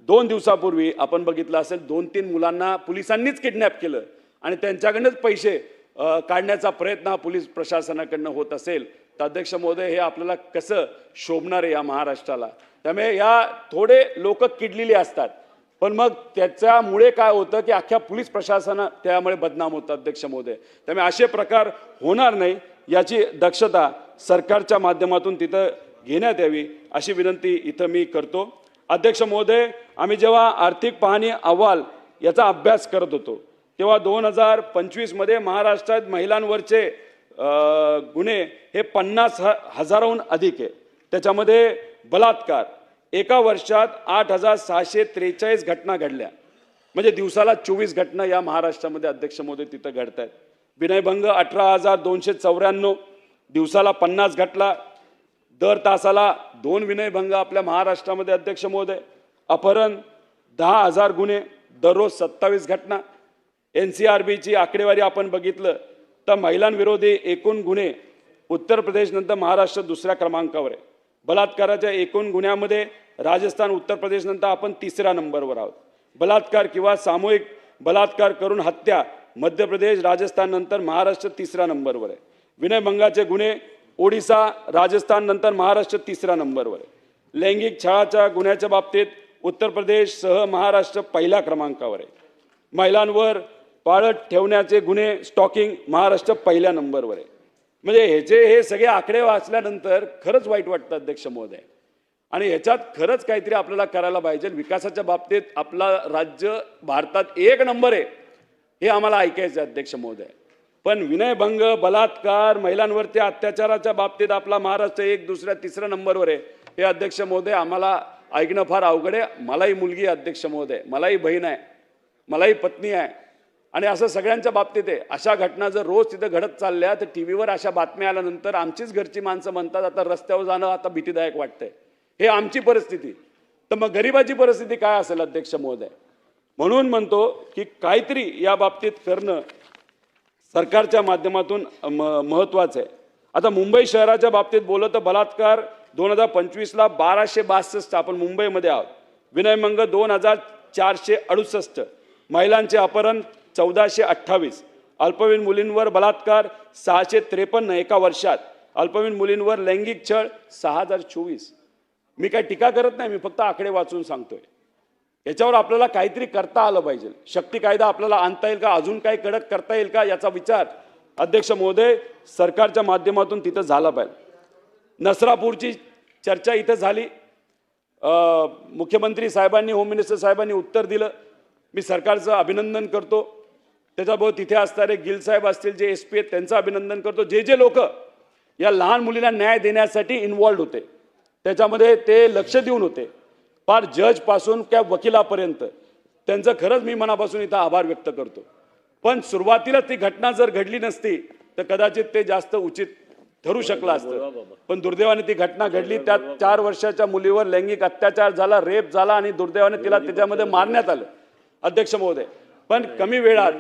2 दिवसापूर्वी आपण बघितलं असेल 2-3 मुलांना पोलिसांनीच किडनॅप केलं आणि त्यांच्याकडनंच पैसे काढण्याचा प्रयत्न पोलीस प्रशासनाकडनं होत असेल तर अध्यक्ष महोदय हे आपल्याला कसं शोभणार आहे या महाराष्ट्राला. त्यामुळे या थोडे लोक किडलेली असतात पण मग त्याच्यामुळे काय होतं की अख्ख्या पोलीस प्रशासन त्यामुळे बदनाम होतं अध्यक्ष महोदय. त्यामुळे असे प्रकार होणार नाही याची दक्षता सरकारच्या माध्यमातून तिथं घेण्यात यावी अशी विनंती इथं मी करतो. अध्यक्ष महोदय, आम्ही जेव्हा आर्थिक पाहणी अहवाल याचा अभ्यास करत होतो तेव्हा 2025 मध्ये महाराष्ट्रात महिलांवरचे गुन्हे हे 50,000हून अधिक आहे. त्याच्यामध्ये बलात्कार एका वर्षात 8,643 घटना घडल्या, म्हणजे दिवसाला 24 घटना या महाराष्ट्रामध्ये अध्यक्ष महोदय तिथं घडत आहेत. विनयभंग 18,294, दिवसाला 50 घटना, दर तासाला 2 विनयभंग आपल्या महाराष्ट्रामध्ये अध्यक्ष महोदय. अपहरण 10,000 गुन्हे, दररोज 27 घटना. NCRBची आकडेवारी आपण बघितलं तर महिलांविरोधी एकूण गुन्हे उत्तर प्रदेश नंतर महाराष्ट्र दुसऱ्या क्रमांकावर आहे. बलात्काराच्या एकूण गुन्ह्यामध्ये राजस्थान उत्तर प्रदेश नंतर आपण 3ऱ्या नंबरवर आहोत. बलात्कार किंवा सामूहिक बलात्कार करून हत्या मध्य प्रदेश राजस्थान नंतर महाराष्ट्र 3ऱ्या नंबरवर आहे. विनयभंगाचे गुन्हे ओडिशा राजस्थान नंतर महाराष्ट्र 3ऱ्या नंबरवर आहे. लैंगिक छळाच्या गुन्ह्याच्या बाबतीत उत्तर प्रदेश सह महाराष्ट्र 1ल्या क्रमांकावर आहे. महिलांवर पाळत ठेवण्याचे गुन्हे स्टॉकिंग महाराष्ट्र 1ल्या नंबरवर आहे. म्हणजे हे सगळे आकडे वाचल्यानंतर खरंच वाईट वाटतं अध्यक्ष महोदय. आणि ह्याच्यात खरंच काहीतरी आपल्याला करायला पाहिजे. विकासाच्या बाबतीत आपला राज्य भारतात 1 नंबर आहे हे आम्हाला ऐकायचं आहे अध्यक्ष महोदय. पण विनयभंग, बलात्कार, महिलांवरती अत्याचाराच्या बाबतीत आपला महाराष्ट्र एक, दुसऱ्या, तिसऱ्या नंबरवर आहे. हे अध्यक्ष महोदय आम्हाला ऐकणं फार अवघड आहे. मलाही मुलगी आहे अध्यक्ष महोदय, मलाही बहीण आहे, मलाही पत्नी आहे, आणि असं सगळ्यांच्या बाबतीत आहे. अशा घटना जर रोज तिथं घडत चालल्या तर टीव्हीवर अशा बातम्या आल्यानंतर आमचीच घरची माणसं म्हणतात आता रस्त्यावर जाणं आता भीतीदायक वाटतंय. हे आमची परिस्थिती. तर मग गरिबाची परिस्थिती काय असेल अध्यक्ष महोदय? म्हणून म्हणतो की काहीतरी या बाबतीत करणं सरकारच्या माध्यमातून महत्त्वाचं आहे. आता मुंबई शहराच्या बाबतीत बोललं तर बलात्कार 2025ला 1262, आपण मुंबईमध्ये आहोत. विनयभंग 2468, महिलांचे अपहरण 1428, अल्पवयीन मुलींवर बलात्कार 653 एका वर्षात, अल्पवयीन मुलींवर लैंगिक छळ 6024. मी काही टीका करत नाही, मी फक्त आकडे वाचून सांगतोय. याच्यावर आपल्याला काहीतरी करता आलं पाहिजे. शक्ती कायदा आपल्याला आणता येईल का, अजून काही कडक करता येईल का, याचा विचार अध्यक्ष महोदय सरकारच्या माध्यमातून तिथं झाला पाहिजे. नसरापूरची चर्चा इथं झाली. मुख्यमंत्री साहेबांनी, होम मिनिस्टर साहेबांनी उत्तर दिलं. मी सरकारचं अभिनंदन करतो. त्याच्याबरोबर तिथे असणारे गिल साहेब असतील, जे SP आहेत, त्यांचं अभिनंदन करतो. जे लोक या लहान मुलीला न्याय देण्यासाठी इन्व्हॉल्ड होते, त्याच्यामध्ये ते लक्ष देऊन होते, फार जजपासून त्या वकिलापर्यंत, त्यांचं खरंच मी मनापासून इथं आभार व्यक्त करतो. पण सुरुवातीला ती घटना जर घडली नसती तर कदाचित ते जास्त उचित ठरू शकलं असतं. पण दुर्दैवाने ती घटना घडली. त्यात 4 वर्षाच्या मुलीवर लैंगिक अत्याचार झाला, रेप झाला, आणि दुर्दैवाने तिला त्याच्यामध्ये मारण्यात आलं अध्यक्ष महोदय. पण कमी वेळात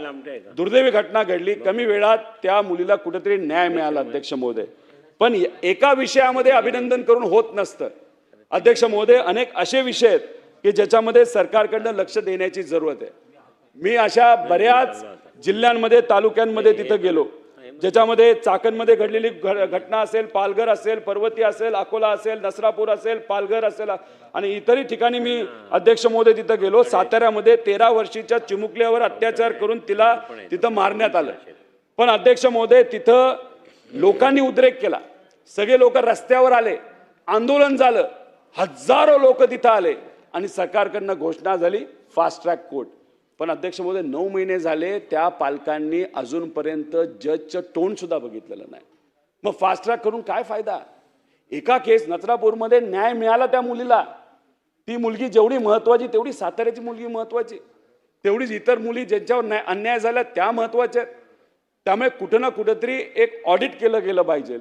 दुर्दैवी घटना घडली, कमी वेळात त्या मुलीला कुठेतरी न्याय मिळाला अध्यक्ष महोदय. पण एका विषयामध्ये अभिनंदन करून होत नसतं अध्यक्ष महोदय. अनेक असे विषय आहेत की ज्याच्यामध्ये सरकारकडनं लक्ष देण्याची जरूरत आहे. मी अशा बऱ्याच जिल्ह्यांमध्ये, तालुक्यांमध्ये तिथं गेलो, ज्याच्यामध्ये चाकणमध्ये घडलेली घटना असेल, पालघर असेल, पर्वती असेल, अकोला असेल, नसरापूर असेल, पालघर असेल, आणि इतरही ठिकाणी मी अध्यक्ष महोदय तिथं गेलो. साताऱ्यामध्ये 13 वर्षीच्या चिमुकल्यावर अत्याचार करून तिला तिथं मारण्यात आलं. पण अध्यक्ष महोदय तिथं लोकांनी उद्रेक केला, सगळे लोक रस्त्यावर आले, आंदोलन झालं, हजारो लोक तिथं आले, आणि सरकारकडनं घोषणा झाली फास्ट ट्रॅक कोर्ट. पण अध्यक्ष महोदय 9 महिने झाले त्या पालकांनी अजूनपर्यंत जजचं तोंड सुद्धा बघितलेलं नाही. मग फास्ट ट्रॅक करून काय फायदा? एका केस नसरापूरमध्ये न्याय मिळाला त्या मुलीला. ती मुलगी जेवढी महत्वाची तेवढी साताऱ्याची मुलगी महत्वाची, तेवढीच इतर मुली ज्यांच्यावर अन्याय झाला त्या महत्वाच्या आहेत. त्यामुळे कुठं ना कुठंतरी एक ऑडिट केलं गेलं पाहिजे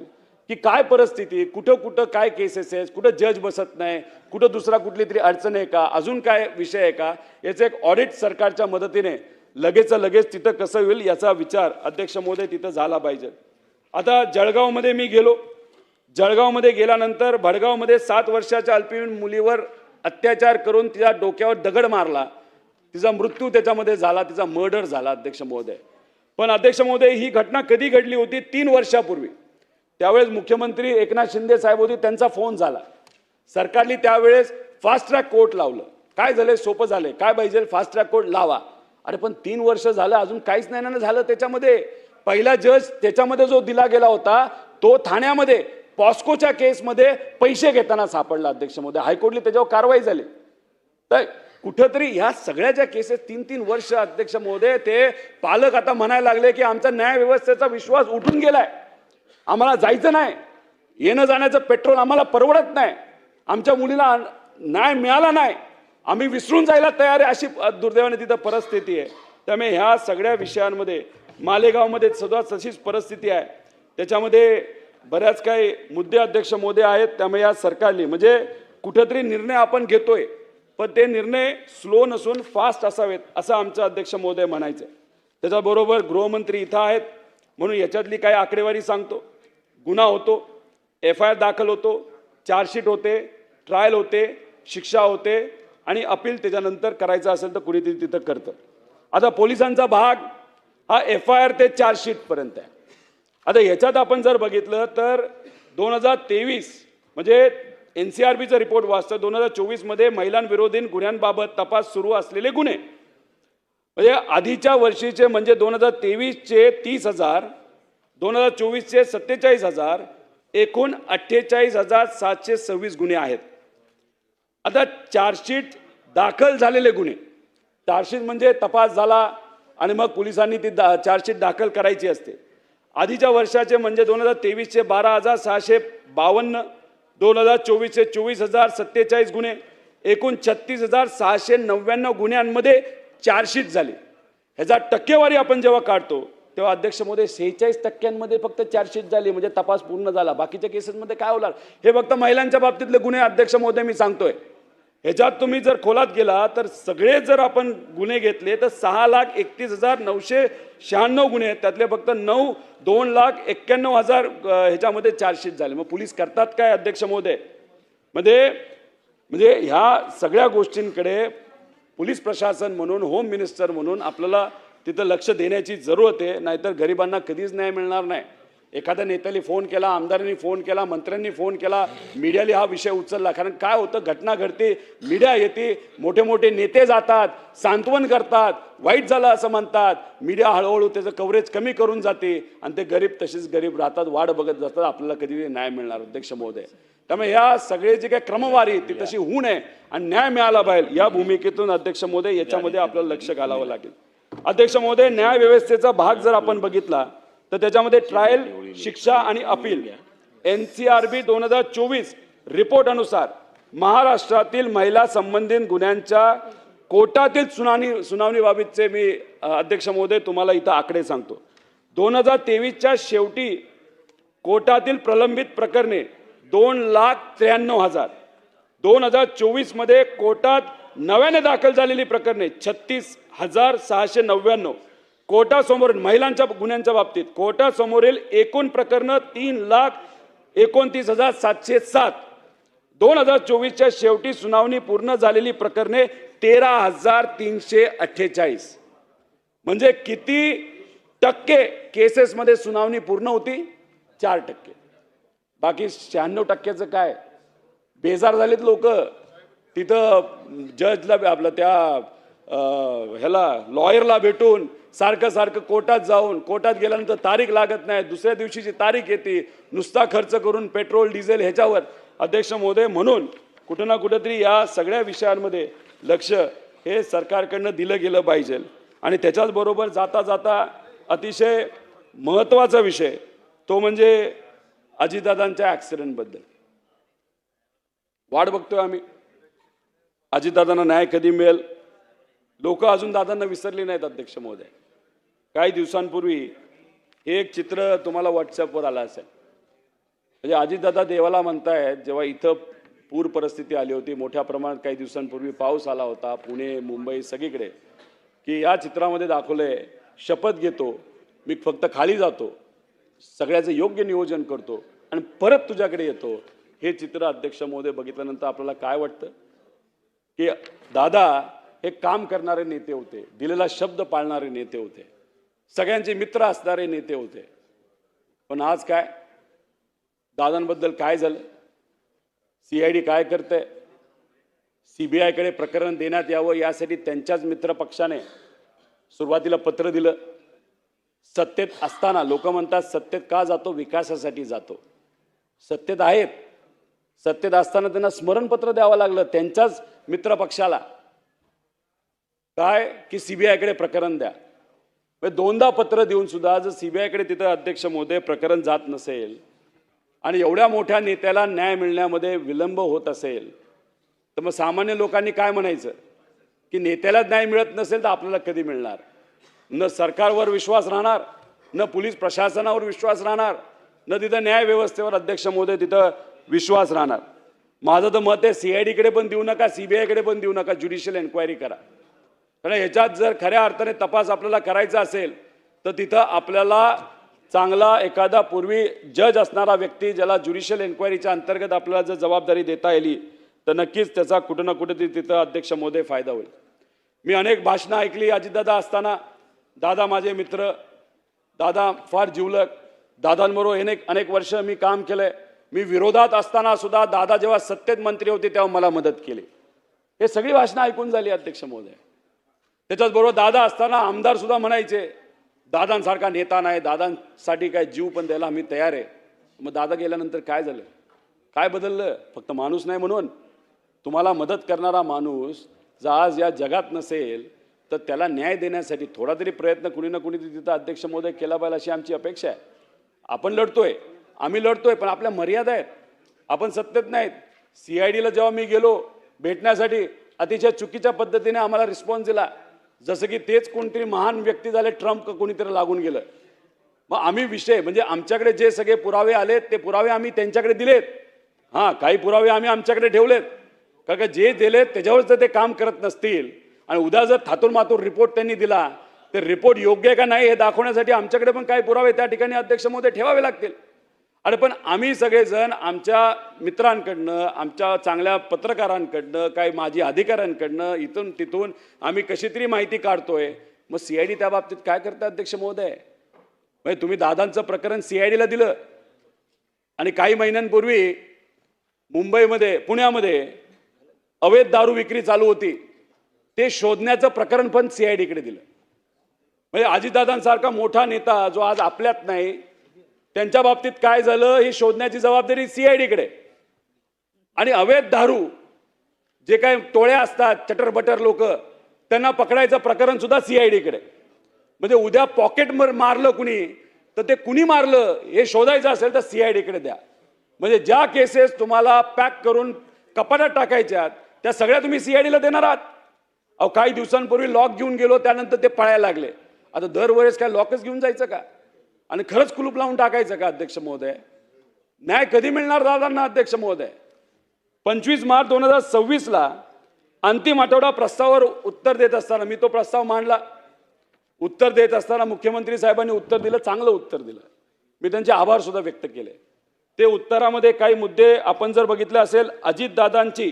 की काय परिस्थिती, कुठं कुठं काय केसेस आहेत, कुठं जज बसत नाही, कुठं दुसरा कुठली तरी अडचण आहे का, अजून काय विषय आहे का, याचं एक ऑडिट सरकारच्या मदतीने लगेच तिथं कसं होईल याचा विचार अध्यक्ष महोदय तिथं झाला पाहिजे. आता जळगावमध्ये मी गेलो. जळगावमध्ये गेल्यानंतर भडगावमध्ये 7 वर्षाच्या अल्पवयीन मुलीवर अत्याचार करून तिच्या डोक्यावर दगड मारला, तिचा मृत्यू त्याच्यामध्ये झाला, तिचा मर्डर झाला अध्यक्ष महोदय. पण अध्यक्ष महोदय ही घटना कधी घडली होती? 3 वर्षापूर्वी. त्यावेळेस मुख्यमंत्री एकनाथ शिंदे साहेब होते, त्यांचा फोन झाला. सरकारने त्यावेळेस फास्ट ट्रॅक कोर्ट लावलं. काय झालं? सोपं झालंय. काय पाहिजे? फास्ट ट्रॅक कोर्ट लावा. अरे पण 3 वर्ष झालं अजून काहीच नाही ना झालं. त्याच्यामध्ये पहिला जज त्याच्यामध्ये जो दिला गेला होता तो ठाण्यामध्ये पॉस्कोच्या केसमध्ये पैसे घेताना सापडला अध्यक्ष महोदय. हायकोर्टने त्याच्यावर कारवाई झाली. तर कुठंतरी ह्या सगळ्या ज्या केसेस 3-3 वर्ष अध्यक्ष महोदय, ते पालक आता म्हणायला लागले की आमचा न्याय व्यवस्थेचा विश्वास उठून गेलाय, आम्हाला जायचं नाही, येणं जाण्याचं पेट्रोल आम्हाला परवडत नाही, आमच्या मुलीला न्याय मिळाला नाही, आम्ही विसरून जायला तयार आहे, अशी दुर्दैवाने तिथं परिस्थिती आहे. त्यामुळे ह्या सगळ्या विषयांमध्ये मालेगावमध्ये सुद्धा तशीच परिस्थिती आहे. त्याच्यामध्ये बऱ्याच काही मुद्दे अध्यक्ष महोदय आहेत. त्यामुळे या सरकारने म्हणजे कुठेतरी निर्णय आपण घेतोय, पण ते निर्णय स्लो नसून फास्ट असावेत असं आमचं अध्यक्ष महोदय म्हणायचं. त्याच्याबरोबर गृहमंत्री इथं आहेत म्हणून याच्यातली काही आकडेवारी सांगतो. गुन्हा होतो, FIR दाखल होतो, चार्जशीट होते, ट्रायल होते, शिक्षा होते, आणि अपील त्याच्यानंतर करायचं असेल तर कुणीतरी तिथं करतं. आता पोलिसांचा भाग हा FIR ते चार्जशीटपर्यंत आहे. आता याच्यात आपण जर बघितलं तर 2023 म्हणजे NCRBचा रिपोर्ट वाचतं, 2024 मध्ये महिलांविरोधी गुन्ह्यांबाबत तपास सुरू असलेले गुन्हे म्हणजे आधीच्या वर्षीचे म्हणजे 2023चे 30,000, 2024चे 47,000, एकूण 48,726 गुन्हे आहेत. आता चार्जशीट दाखल झालेले गुन्हे, चार्जशीट म्हणजे तपास झाला आणि मग पोलिसांनी ती चार्जशीट दाखल करायची असते. आधीच्या वर्षाचे म्हणजे 2023चे 12,652, 2024चे 24,047 गुन्हे, एकूण 36,699 गुन्ह्यांमध्ये चार्जशीट झाली. ह्याचा टक्केवारी आपण जेव्हा काढतो तेव्हा अध्यक्ष महोदय 46% फक्त चार्जशीट झाली, म्हणजे तपास पूर्ण झाला. बाकीच्या केसेसमध्ये काय होणार? हे फक्त महिलांच्या बाबतीतले गुन्हे अध्यक्ष महोदय मी सांगतोय. ह्याच्यात तुम्ही जर खोलात गेला तर सगळे जर आपण गुन्हे घेतले तर 6,31,996 गुन्हे आहेत. त्यातले फक्त 2,91,000 ह्याच्यामध्ये चार्जशीट झाले. मग पोलीस करतात काय अध्यक्ष महोदय? म्हणजे ह्या सगळ्या गोष्टींकडे पोलीस प्रशासन म्हणून, होम मिनिस्टर म्हणून आपल्याला तिथं लक्ष देण्याची जरूरत आहे. नाहीतर गरिबांना कधीच न्याय मिळणार नाही. एखाद्या नेत्याने फोन केला, आमदारांनी फोन केला, मंत्र्यांनी फोन केला, मीडियाने हा विषय उचलला. कारण काय होतं, घटना घडते, मीडिया येते, मोठे मोठे नेते जातात, सांत्वन करतात, वाईट झालं असं म्हणतात, मीडिया हळूहळू त्याचं कव्हरेज कमी करून जाते आणि ते गरीब तसेच गरीब राहतात, वाट बघत जातात. आपल्याला कधी न्याय मिळणार अध्यक्ष महोदय? त्यामुळे ह्या सगळे जे काही क्रमवारी ती तशी होऊ नये आणि न्याय मिळाला पाहिजे या भूमिकेतून अध्यक्ष महोदय याच्यामध्ये आपल्याला लक्ष घालावं लागेल. अध्यक्ष महोदय, न्याय व्यवस्थेचा भाग जर आपण बघितला तर त्याच्यामध्ये ट्रायल, शिक्षा आणि अपील, NCRB 2024 रिपोर्ट अनुसार महाराष्ट्रातील महिला संबंधित गुन्ह्यांच्या कोर्टातील सुनावणीबाबतचे मी अध्यक्ष महोदय तुम्हाला इथं आकडे सांगतो. 2023च्या शेवटी कोर्टातील प्रलंबित प्रकरणे 2,93,000. 2024 मध्ये कोर्टात नव्याने दाखल झालेली प्रकरणे 36,699. कोर्टासमोर महिलांच्या गुन्ह्यांच्या बाबतीत कोर्टासमोरील एकूण प्रकरणं 3,29,707. 2024च्या शेवटी सुनावणी पूर्ण झालेली प्रकरणे 13,348. म्हणजे किती टक्के केसेसमध्ये सुनावणी पूर्ण होती? 4%. बाकी 96%चं काय? बेजार झालेत लोक. तिथं जजला आपलं त्या लॉयरला भेटून सारखं कोर्टात जाऊन, कोर्टात गेल्यानंतर तारीख लागत नाही, दुसऱ्या दिवशीची तारीख येते, नुसता खर्च करून पेट्रोल डिझेल ह्याच्यावर. अध्यक्ष महोदय, म्हणून कुठं ना कुठंतरी या सगळ्या विषयांमध्ये लक्ष हे सरकारकडनं दिलं गेलं पाहिजे. आणि त्याच्याच बरोबर जाता जाता अतिशय महत्त्वाचा विषय तो म्हणजे अजितदादांच्या ॲक्सिडेंटबद्दल. वाट बघतोय आम्ही, अजितदादांना न्याय कधी मिळेल? लोक अजून दादांना विसरली नाहीत अध्यक्ष महोदय. काही दिवसांपूर्वी हे एक चित्र तुम्हाला व्हॉट्सअपवर आलं असेल. म्हणजे अजितदादा देवाला म्हणतायत, जेव्हा इथं पूर परिस्थिती आली होती, मोठ्या प्रमाणात काही दिवसांपूर्वी पाऊस आला होता, पुणे, मुंबई सगळीकडे, की या चित्रामध्ये दाखवलंय, शपथ घेतो मी फक्त खाली जातो, सगळ्याचं योग्य नियोजन करतो आणि परत तुझ्याकडे येतो. हे चित्र अध्यक्ष महोदय बघितल्यानंतर आपल्याला काय वाटतं? की दादा हे काम करणारे नेते होते, दिलेला शब्द पाळणारे नेते होते, सगळ्यांचे मित्र असणारे नेते होते. पण आज काय दादांबद्दल काय झालं? CID काय करते? CBI कडे प्रकरण देण्यात यावं यासाठी त्यांच्याच मित्र पक्षाने सुरुवातीला पत्र दिलं. सत्तेत असताना लोक म्हणतात सत्तेत का जातो? विकासासाठी जातो. सत्तेत आहेत, सत्तेत असताना त्यांना स्मरणपत्र द्यावं लागलं त्यांच्याच मित्र पक्षाला, काय की CBI कडे प्रकरण द्या. दोनदा पत्र देऊन सुद्धा जर CBI कडे तिथं अध्यक्ष महोदय प्रकरण जात नसेल आणि एवढ्या मोठ्या नेत्याला न्याय मिळण्यामध्ये विलंब होत असेल तर मग सामान्य लोकांनी काय म्हणायचं? की नेत्याला न्याय मिळत नसेल तर आपल्याला कधी मिळणार? न सरकारवर विश्वास राहणार, न पोलीस प्रशासनावर विश्वास राहणार, न तिथं न्याय व्यवस्थेवर अध्यक्ष महोदय तिथं विश्वास राहणार. माझं तर मत आहे CID कडे पण देऊ नका, CBI कडे पण देऊ नका, ज्युडिशियल एन्क्वायरी करा. कारण ह्याच्यात जर खऱ्या अर्थाने तपास आपल्याला करायचा असेल तर तिथं आपल्याला चांगला एखादा पूर्वी जज असणारा व्यक्ती ज्याला ज्युडिशियल एन्क्वायरीच्या अंतर्गत आपल्याला जर जबाबदारी देता आली तर नक्कीच त्याचा कुठं ना कुठेतरी तिथं अध्यक्ष महोदय फायदा होईल. मी अनेक भाषणं ऐकली अजितदादा असताना. दादा माझे मित्र, दादा फार जिवलग, दादांबरोबर अनेक वर्ष मी काम केलंय. मी विरोधात असताना सुद्धा दादा जेव्हा सत्तेत मंत्री होते तेव्हा मला मदत केली. हे सगळी भाषणं ऐकून झाली अध्यक्ष महोदय. त्याच्याचबरोबर दादा असताना आमदार सुद्धा म्हणायचे दादांसारखा नेता नाही, दादांसाठी काय जीव पण द्यायला आम्ही तयार आहे. मग दादा गेल्यानंतर काय झालं? काय बदललं? फक्त माणूस नाही म्हणून. तुम्हाला मदत करणारा माणूस जर आज या जगात नसेल तर त्याला न्याय देण्यासाठी थोडा तरी प्रयत्न कुणी ना कुणी तिथं अध्यक्ष महोदय केला पाहिजे अशी आमची अपेक्षा आहे. आपण लढतोय, आम्ही लढतोय, पण आपल्या मर्यादा आहेत. आपण सत्तेत नाहीत. CIDला जेव्हा मी गेलो भेटण्यासाठी अतिशय चुकीच्या पद्धतीने आम्हाला रिस्पॉन्स दिला, जसं की तेच कोणतरी महान व्यक्ती झाले, ट्रम्प कोणीतरी लागून गेलं. मग आम्ही विषय म्हणजे आमच्याकडे जे सगळे पुरावे आलेत ते पुरावे आम्ही त्यांच्याकडे दिलेत. हां, काही पुरावे आम्ही आमच्याकडे ठेवलेत, कारण का जे दिलेत त्याच्यावर जर ते काम करत नसतील आणि उद्या जर थातूर मातूर रिपोर्ट त्यांनी दिला तर रिपोर्ट योग्य आहे का नाही हे दाखवण्यासाठी आमच्याकडे पण काही पुरावे त्या ठिकाणी अध्यक्ष महोदय ठेवावे लागतील. आणि पण आम्ही सगळेजण आमच्या मित्रांकडनं, आमच्या चांगल्या पत्रकारांकडनं, काही माजी अधिकाऱ्यांकडनं इथून तिथून आम्ही कशी तरी माहिती काढतोय. मग CID त्या बाबतीत काय करतं अध्यक्ष महोदय? म्हणजे तुम्ही दादांचं प्रकरण CIDला दिलं आणि काही महिन्यांपूर्वी मुंबईमध्ये, पुण्यामध्ये अवैध दारू विक्री चालू होती, ते शोधण्याचं प्रकरण पण CIDकडे दिलं. म्हणजे अजितदादांसारखा मोठा नेता जो आज आपल्यात नाही, त्यांच्या बाबतीत काय झालं हे शोधण्याची जबाबदारी CIDकडे. आणि अवैध दारू जे काही टोळ्या असतात, चटरबटर लोक, त्यांना पकडायचं प्रकरण सुद्धा CIDकडे. म्हणजे उद्या पॉकेट मारलं कुणी तर ते कुणी मारलं हे शोधायचं असेल तर CIDकडे द्या. म्हणजे ज्या केसेस तुम्हाला पॅक करून कपाटात टाकायच्यात त्या सगळ्या तुम्ही CIDला देणार आहात. अहो, काही दिवसांपूर्वी लॉक घेऊन गेलो, त्यानंतर ते पळायला लागले. आता दरवेळेस काय लॉकच घेऊन जायचं का आणि खरंच कुलूप लावून टाकायचं का अध्यक्ष महोदय? न्याय कधी मिळणार दादांना अध्यक्ष महोदय? 25 मार्च 2026ला अंतिम आठवडा प्रस्तावावर उत्तर देत असताना मी तो प्रस्ताव मांडला. उत्तर देत असताना मुख्यमंत्री साहेबांनी उत्तर दिलं, चांगलं उत्तर दिलं. मी त्यांचे आभार सुद्धा व्यक्त केले. ते उत्तरामध्ये काही मुद्दे आपण जर बघितले असेल, अजितदादांची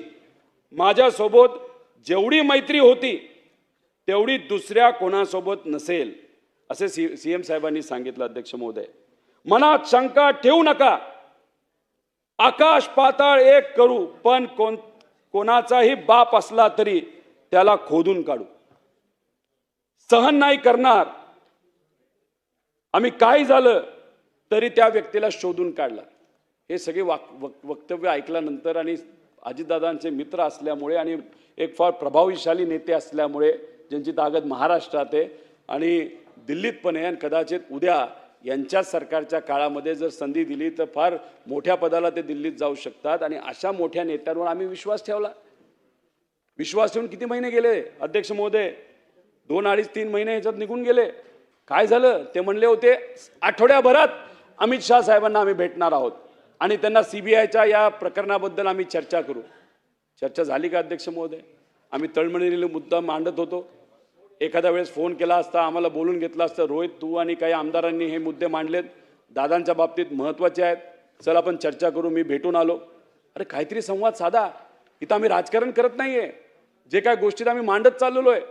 माझ्यासोबत जेवढी मैत्री होती तेवढी दुसऱ्या कोणासोबत नसेल असे CM साहेबांनी सांगितलं. अध्यक्ष महोदय, मनात शंका ठेवू नका, आकाश पाताळ एक करू, पण कोणाचाही बाप असला तरी त्याला खोदून काढू. सहन नाही करणार. आम्ही काय झालं तरी त्या व्यक्तीला शोधून काढला. हे सगळे वक्तव्य ऐकल्यानंतर आणि अजितदादांचे मित्र असल्यामुळे आणि एक फार प्रभावशाली नेते असल्यामुळे ज्यांची ताकद महाराष्ट्रात आहे आणि दिल्लीत पण आहे, आणि कदाचित उद्या यांच्याच सरकारच्या काळामध्ये जर संधी दिली तर फार मोठ्या पदाला ते दिल्लीत जाऊ शकतात. आणि अशा मोठ्या नेत्यांवर आम्ही विश्वास ठेवला. विश्वास ठेवून किती महिने गेले अध्यक्ष महोदय? 2, 2.5, 3 महिने ह्याच्यात निघून गेले. काय झालं? ते म्हणले होते आठवड्याभरात अमित शाह साहेबांना आम्ही भेटणार आहोत आणि त्यांना CBIच्या या प्रकरणाबद्दल आम्ही चर्चा करू. चर्चा झाली का अध्यक्ष महोदय? आम्ही तळमळीने मुद्दा मांडत होतो. एखाद्या वेळेस फोन केला असता, आम्हाला बोलून घेतलं असतं, रोहित तू आणि काही आमदारांनी हे मुद्दे मांडलेत, दादांच्या बाबतीत महत्त्वाचे आहेत, चल आपण चर्चा करू, मी भेटून आलो. अरे काहीतरी संवाद साधा. इथं आम्ही राजकारण करत नाहीये, जे काय गोष्टीत आम्ही मांडत चाललेलो आहे.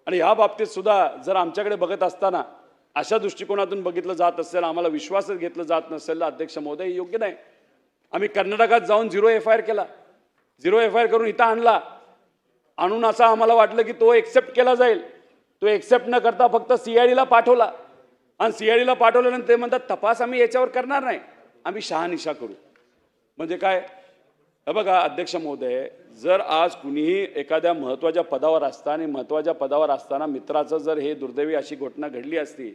आणि ह्या बाबतीत सुद्धा जर आमच्याकडे बघत असताना अशा दृष्टिकोनातून बघितलं जात असेल, आम्हाला विश्वासच घेतलं जात नसेल अध्यक्ष महोदय, हे योग्य नाही. आम्ही कर्नाटकात जाऊन 0 FIR केला, 0 FIR करून इथं आणून असं आम्हाला वाटलं की तो एक्सेप्ट केला जाईल. तो एक्सेप्ट न करता फक्त CIDला पाठवला आणि CIDला पाठवल्यानंतर ते म्हणतात तपास आम्ही याच्यावर करणार नाही, आम्ही शहानिशा करू. म्हणजे काय? हे बघा अध्यक्ष महोदय, जर आज कुणीही एखाद्या महत्त्वाच्या पदावर असता आणि महत्त्वाच्या पदावर असताना मित्राचं जर हे दुर्दैवी अशी घटना घडली असती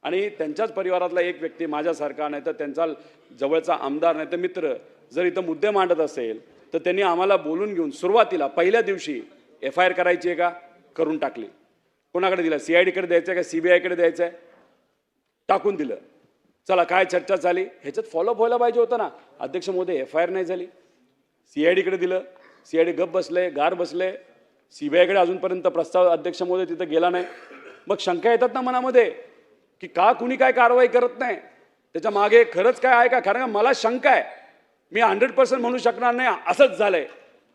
आणि त्यांच्याच परिवारातला एक व्यक्ती माझ्यासारखा नाही तर त्यांचा जवळचा आमदार नाही तर मित्र जर इथं मुद्दे मांडत असेल तर त्यांनी आम्हाला बोलून घेऊन सुरुवातीला पहिल्या दिवशी FIR करायची आहे का? करून टाकली. कोणाकडे दिला? CIDकडे द्यायचं आहे का CBIकडे द्यायचं आहे? टाकून दिलं. चला काय चर्चा झाली ह्याच्यात फॉलोअप व्हायला पाहिजे होतं ना अध्यक्ष महोदय. FIR नाही झाली, CIDकडे दिलं, CID गप बसले, गार बसले. CBIकडे अजूनपर्यंत प्रस्ताव अध्यक्ष महोदय तिथं गेला नाही. मग शंका येतात ना मनामध्ये की का कुणी काय कारवाई करत नाही, त्याच्या मागे खरंच काय आहे का? कारण मला शंका आहे, मी 100% म्हणू शकणार नाही असंच झालंय.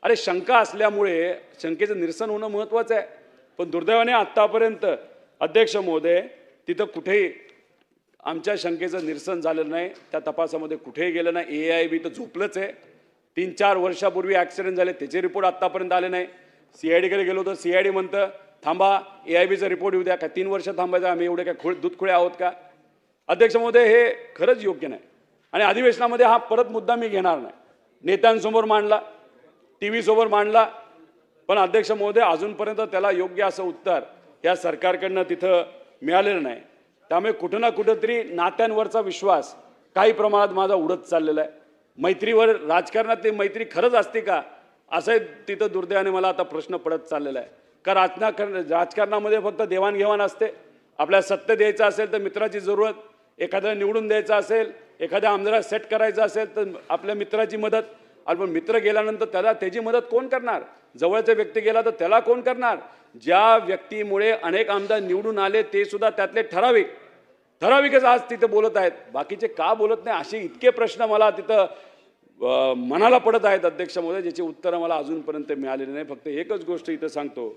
अरे शंका असल्यामुळे शंकेचं निरसन होणं महत्त्वाचं आहे. पण दुर्दैवाने आत्तापर्यंत अध्यक्ष महोदय तिथं कुठेही आमच्या शंकेचं निरसन झालेलं नाही. त्या तपासामध्ये कुठेही गेलं नाही. AIB तर झोपलंच आहे. 3-4 वर्षापूर्वी ॲक्सिडेंट झाले त्याचे रिपोर्ट आत्तापर्यंत आले नाही. CIDकडे गेलो तर CID म्हणतं थांबा, AIBचा रिपोर्ट येऊ द्या. काय 3 वर्ष थांबायचं? आम्ही एवढे काय दूधखोळे आहोत का? अध्यक्ष महोदय, हे खरंच योग्य नाही. आणि अधिवेशनामध्ये हा परत मुद्दा मी घेणार नाही. नेत्यांसमोर मांडला, TV समोर मांडला, पण अध्यक्ष महोदय अजूनपर्यंत त्याला योग्य असं उत्तर या सरकारकडनं तिथं मिळालेलं नाही. त्यामुळे कुठं ना कुठंतरी नात्यांवरचा विश्वास काही प्रमाणात माझा उडत चाललेला आहे. मैत्रीवर राजकारणातली मैत्री खरंच असते का असं तिथं दुर्दैवाने मला आता प्रश्न पडत चाललेला आहे. का राजकारणामध्ये फक्त देवाणघेवाण असते? आपल्याला सत्य द्यायचं असेल तर मित्राची जरूरत, एखाद्याला निवडून द्यायचं असेल, एखाद्या आमदाराला सेट करायचं असेल तर आपल्या मित्राची मदत. पण मित्र गेल्यानंतर त्याची मदत कोण करणार? जवळचा व्यक्ती गेला तर त्याला कोण करणार? ज्या व्यक्तीमुळे अनेक आमदार निवडून आले ते सुद्धा त्यातले ठराविकच आज तिथे बोलत आहेत. बाकीचे का बोलत नाही असे इतके प्रश्न मला तिथं मनाला पडत आहेत अध्यक्ष महोदय, ज्याची उत्तरं मला अजूनपर्यंत मिळालेली नाही. फक्त एकच गोष्ट इथं सांगतो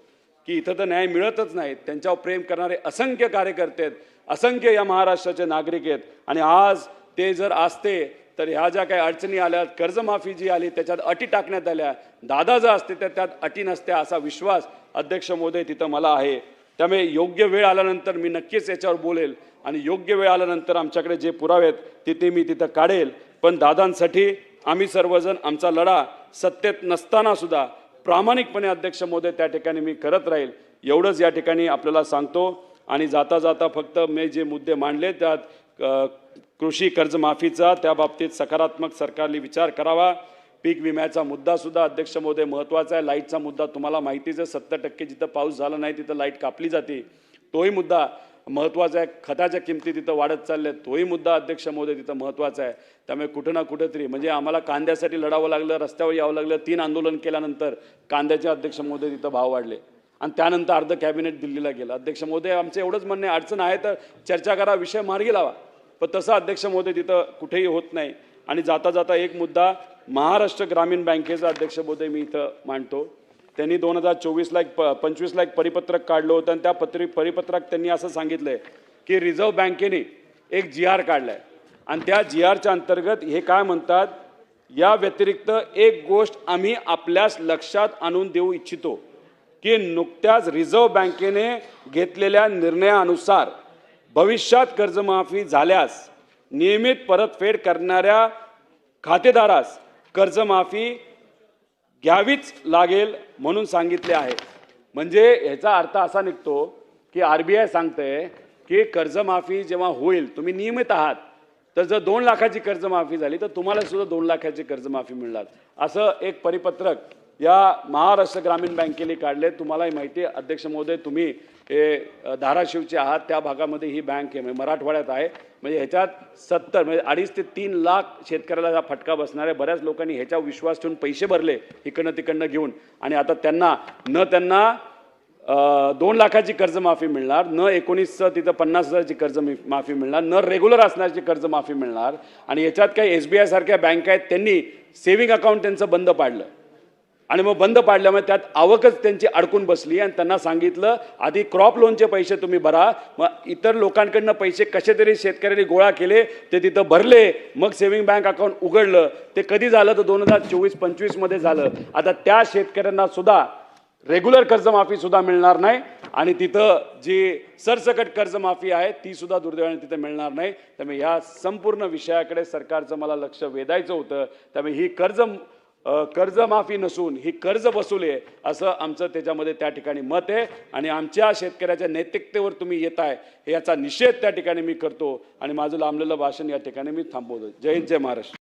की इथं तर न्याय मिळतच नाही. त्यांच्यावर प्रेम करणारे असंख्य कार्यकर्ते आहेत, असंख्य या महाराष्ट्राचे नागरिक आहेत. आणि आज ते जर असते तर ह्या ज्या काही अडचणी आल्या, कर्जमाफी जी आली त्याच्यात अटी टाकण्यात आल्या, दादा जर असते तर त्यात अटी नसत्या असा विश्वास अध्यक्ष महोदय तिथं मला आहे. त्यामुळे योग्य वेळ आल्यानंतर मी नक्कीच याच्यावर बोलेल आणि योग्य वेळ आल्यानंतर आमच्याकडे जे पुरावे आहेत ते मी तिथं काढेल. पण दादांसाठी आम्ही सर्वजण आमचा लढा सत्तेत नसताना सुद्धा प्रामाणिकपणे अध्यक्ष महोदय त्या ठिकाणी मी करत राहील एवढंच या ठिकाणी आपल्याला सांगतो. आणि जाता जाता फक्त मी जे मुद्दे मांडले त्यात कृषी कर्जमाफीचा त्या बाबतीत सकारात्मक सरकारने विचार करावा. पीक विम्याचा मुद्दा सुद्धा अध्यक्ष महोदय महत्त्वाचा आहे. लाईटचा मुद्दा तुम्हाला माहितीच आहे, 70% जिथं पाऊस झाला नाही तिथं लाईट कापली जाते, तोही मुद्दा महत्त्वाचा आहे. खताच्या किमती तिथं वाढत चालल्या, तोही मुद्दा अध्यक्ष महोदय तिथं महत्त्वाचा आहे. त्यामुळे कुठं ना कुठेतरी म्हणजे आम्हाला कांद्यासाठी लढावं लागलं, रस्त्यावर यावं लागलं. 3 आंदोलन केल्यानंतर कांद्याचे अध्यक्ष महोदय तिथं भाव वाढले आणि त्यानंतर अर्ध कॅबिनेट दिल्लीला गेलं. अध्यक्ष महोदय आमचं एवढंच म्हणणे, अडचण आहे तर चर्चा करा, विषय मार्गी लावा. पण तसं अध्यक्ष महोदय तिथं कुठेही होत नाही. आणि जाता जाता एक मुद्दा महाराष्ट्र ग्रामीण बँकेचा अध्यक्ष महोदय मी इथं मांडतो. त्यांनी 2024ला 25ला एक परिपत्रक काढलं होतं आणि त्या परिपत्रक त्यांनी असं सांगितलंय की रिझर्व्ह बँकेने एक GR काढलाय आणि त्या GRच्या अंतर्गत हे काय म्हणतात, या व्यतिरिक्त एक गोष्ट आम्ही आपल्यास लक्षात आणून देऊ इच्छितो की नुकत्याच रिझर्व्ह बँकेने घेतलेल्या निर्णयानुसार भविष्यात कर्जमाफी झाल्यास नियमित परतफेड करणाऱ्या खातेदारास कर्जमाफी घ्यावीच लागेल म्हणून सांगितले आहे. म्हणजे ह्याचा अर्थ असा निघतो की RBI सांगते की कर्जमाफी जेव्हा होईल, तुम्ही नियमित आहात तर जर 2 लाखाची कर्जमाफी झाली तर तुम्हाला सुद्धा 2 लाखाची कर्जमाफी मिळणार, असं एक परिपत्रक या महाराष्ट्र ग्रामीण बँकेने काढले. तुम्हालाही माहिती आहे अध्यक्ष महोदय, तुम्ही हे धाराशिवचे आहात, त्या भागामध्ये ही बँक आहे, मराठवाड्यात आहे. म्हणजे ह्याच्यात 70 म्हणजे 2.5 ते 3 लाख शेतकऱ्याला हा फटका बसणार आहे. बऱ्याच लोकांनी ह्याच्यावर विश्वास ठेवून पैसे भरले इकडनं तिकडनं घेऊन आणि आता त्यांना 2 लाखाची कर्जमाफी मिळणार, न 19 तिथं 50,000ची कर्जमाफी मिळणार, न रेग्युलर असण्याची कर्जमाफी मिळणार. आणि याच्यात काही SBI सारख्या बँक आहेत त्यांनी सेव्हिंग अकाउंट त्यांचं बंद पाडलं आणि मग बंद पाडल्यामुळे त्यात आवकच त्यांची अडकून बसली आणि त्यांना सांगितलं आधी क्रॉप लोनचे पैसे तुम्ही भरा. मग इतर लोकांकडनं पैसे कसे तरी शेतकऱ्यांनी गोळा केले, ते तिथं भरले, मग सेव्हिंग बँक अकाउंट उघडलं. ते कधी झालं तर 2024-25 मध्ये झालं. आता त्या शेतकऱ्यांना सुद्धा रेग्युलर कर्जमाफी सुद्धा मिळणार नाही आणि तिथं जी सरसकट कर्जमाफी आहे ती सुद्धा दुर्दैवाने तिथं मिळणार नाही. त्यामुळे ह्या संपूर्ण विषयाकडे सरकारचं मला लक्ष वेधायचं होतं. त्यामुळे ही कर्जमाफी नसून ही कर्ज वसुली आहे असं आमचं त्याच्यामध्ये त्या ठिकाणी मत आहे. आणि आमच्या शेतकऱ्याच्या नैतिकतेवर तुम्ही येत आहे याचा निषेध त्या ठिकाणी मी करतो आणि माझं लांबलेलं भाषण या ठिकाणी मी थांबवतो. जय हिंद, जय महाराष्ट्र.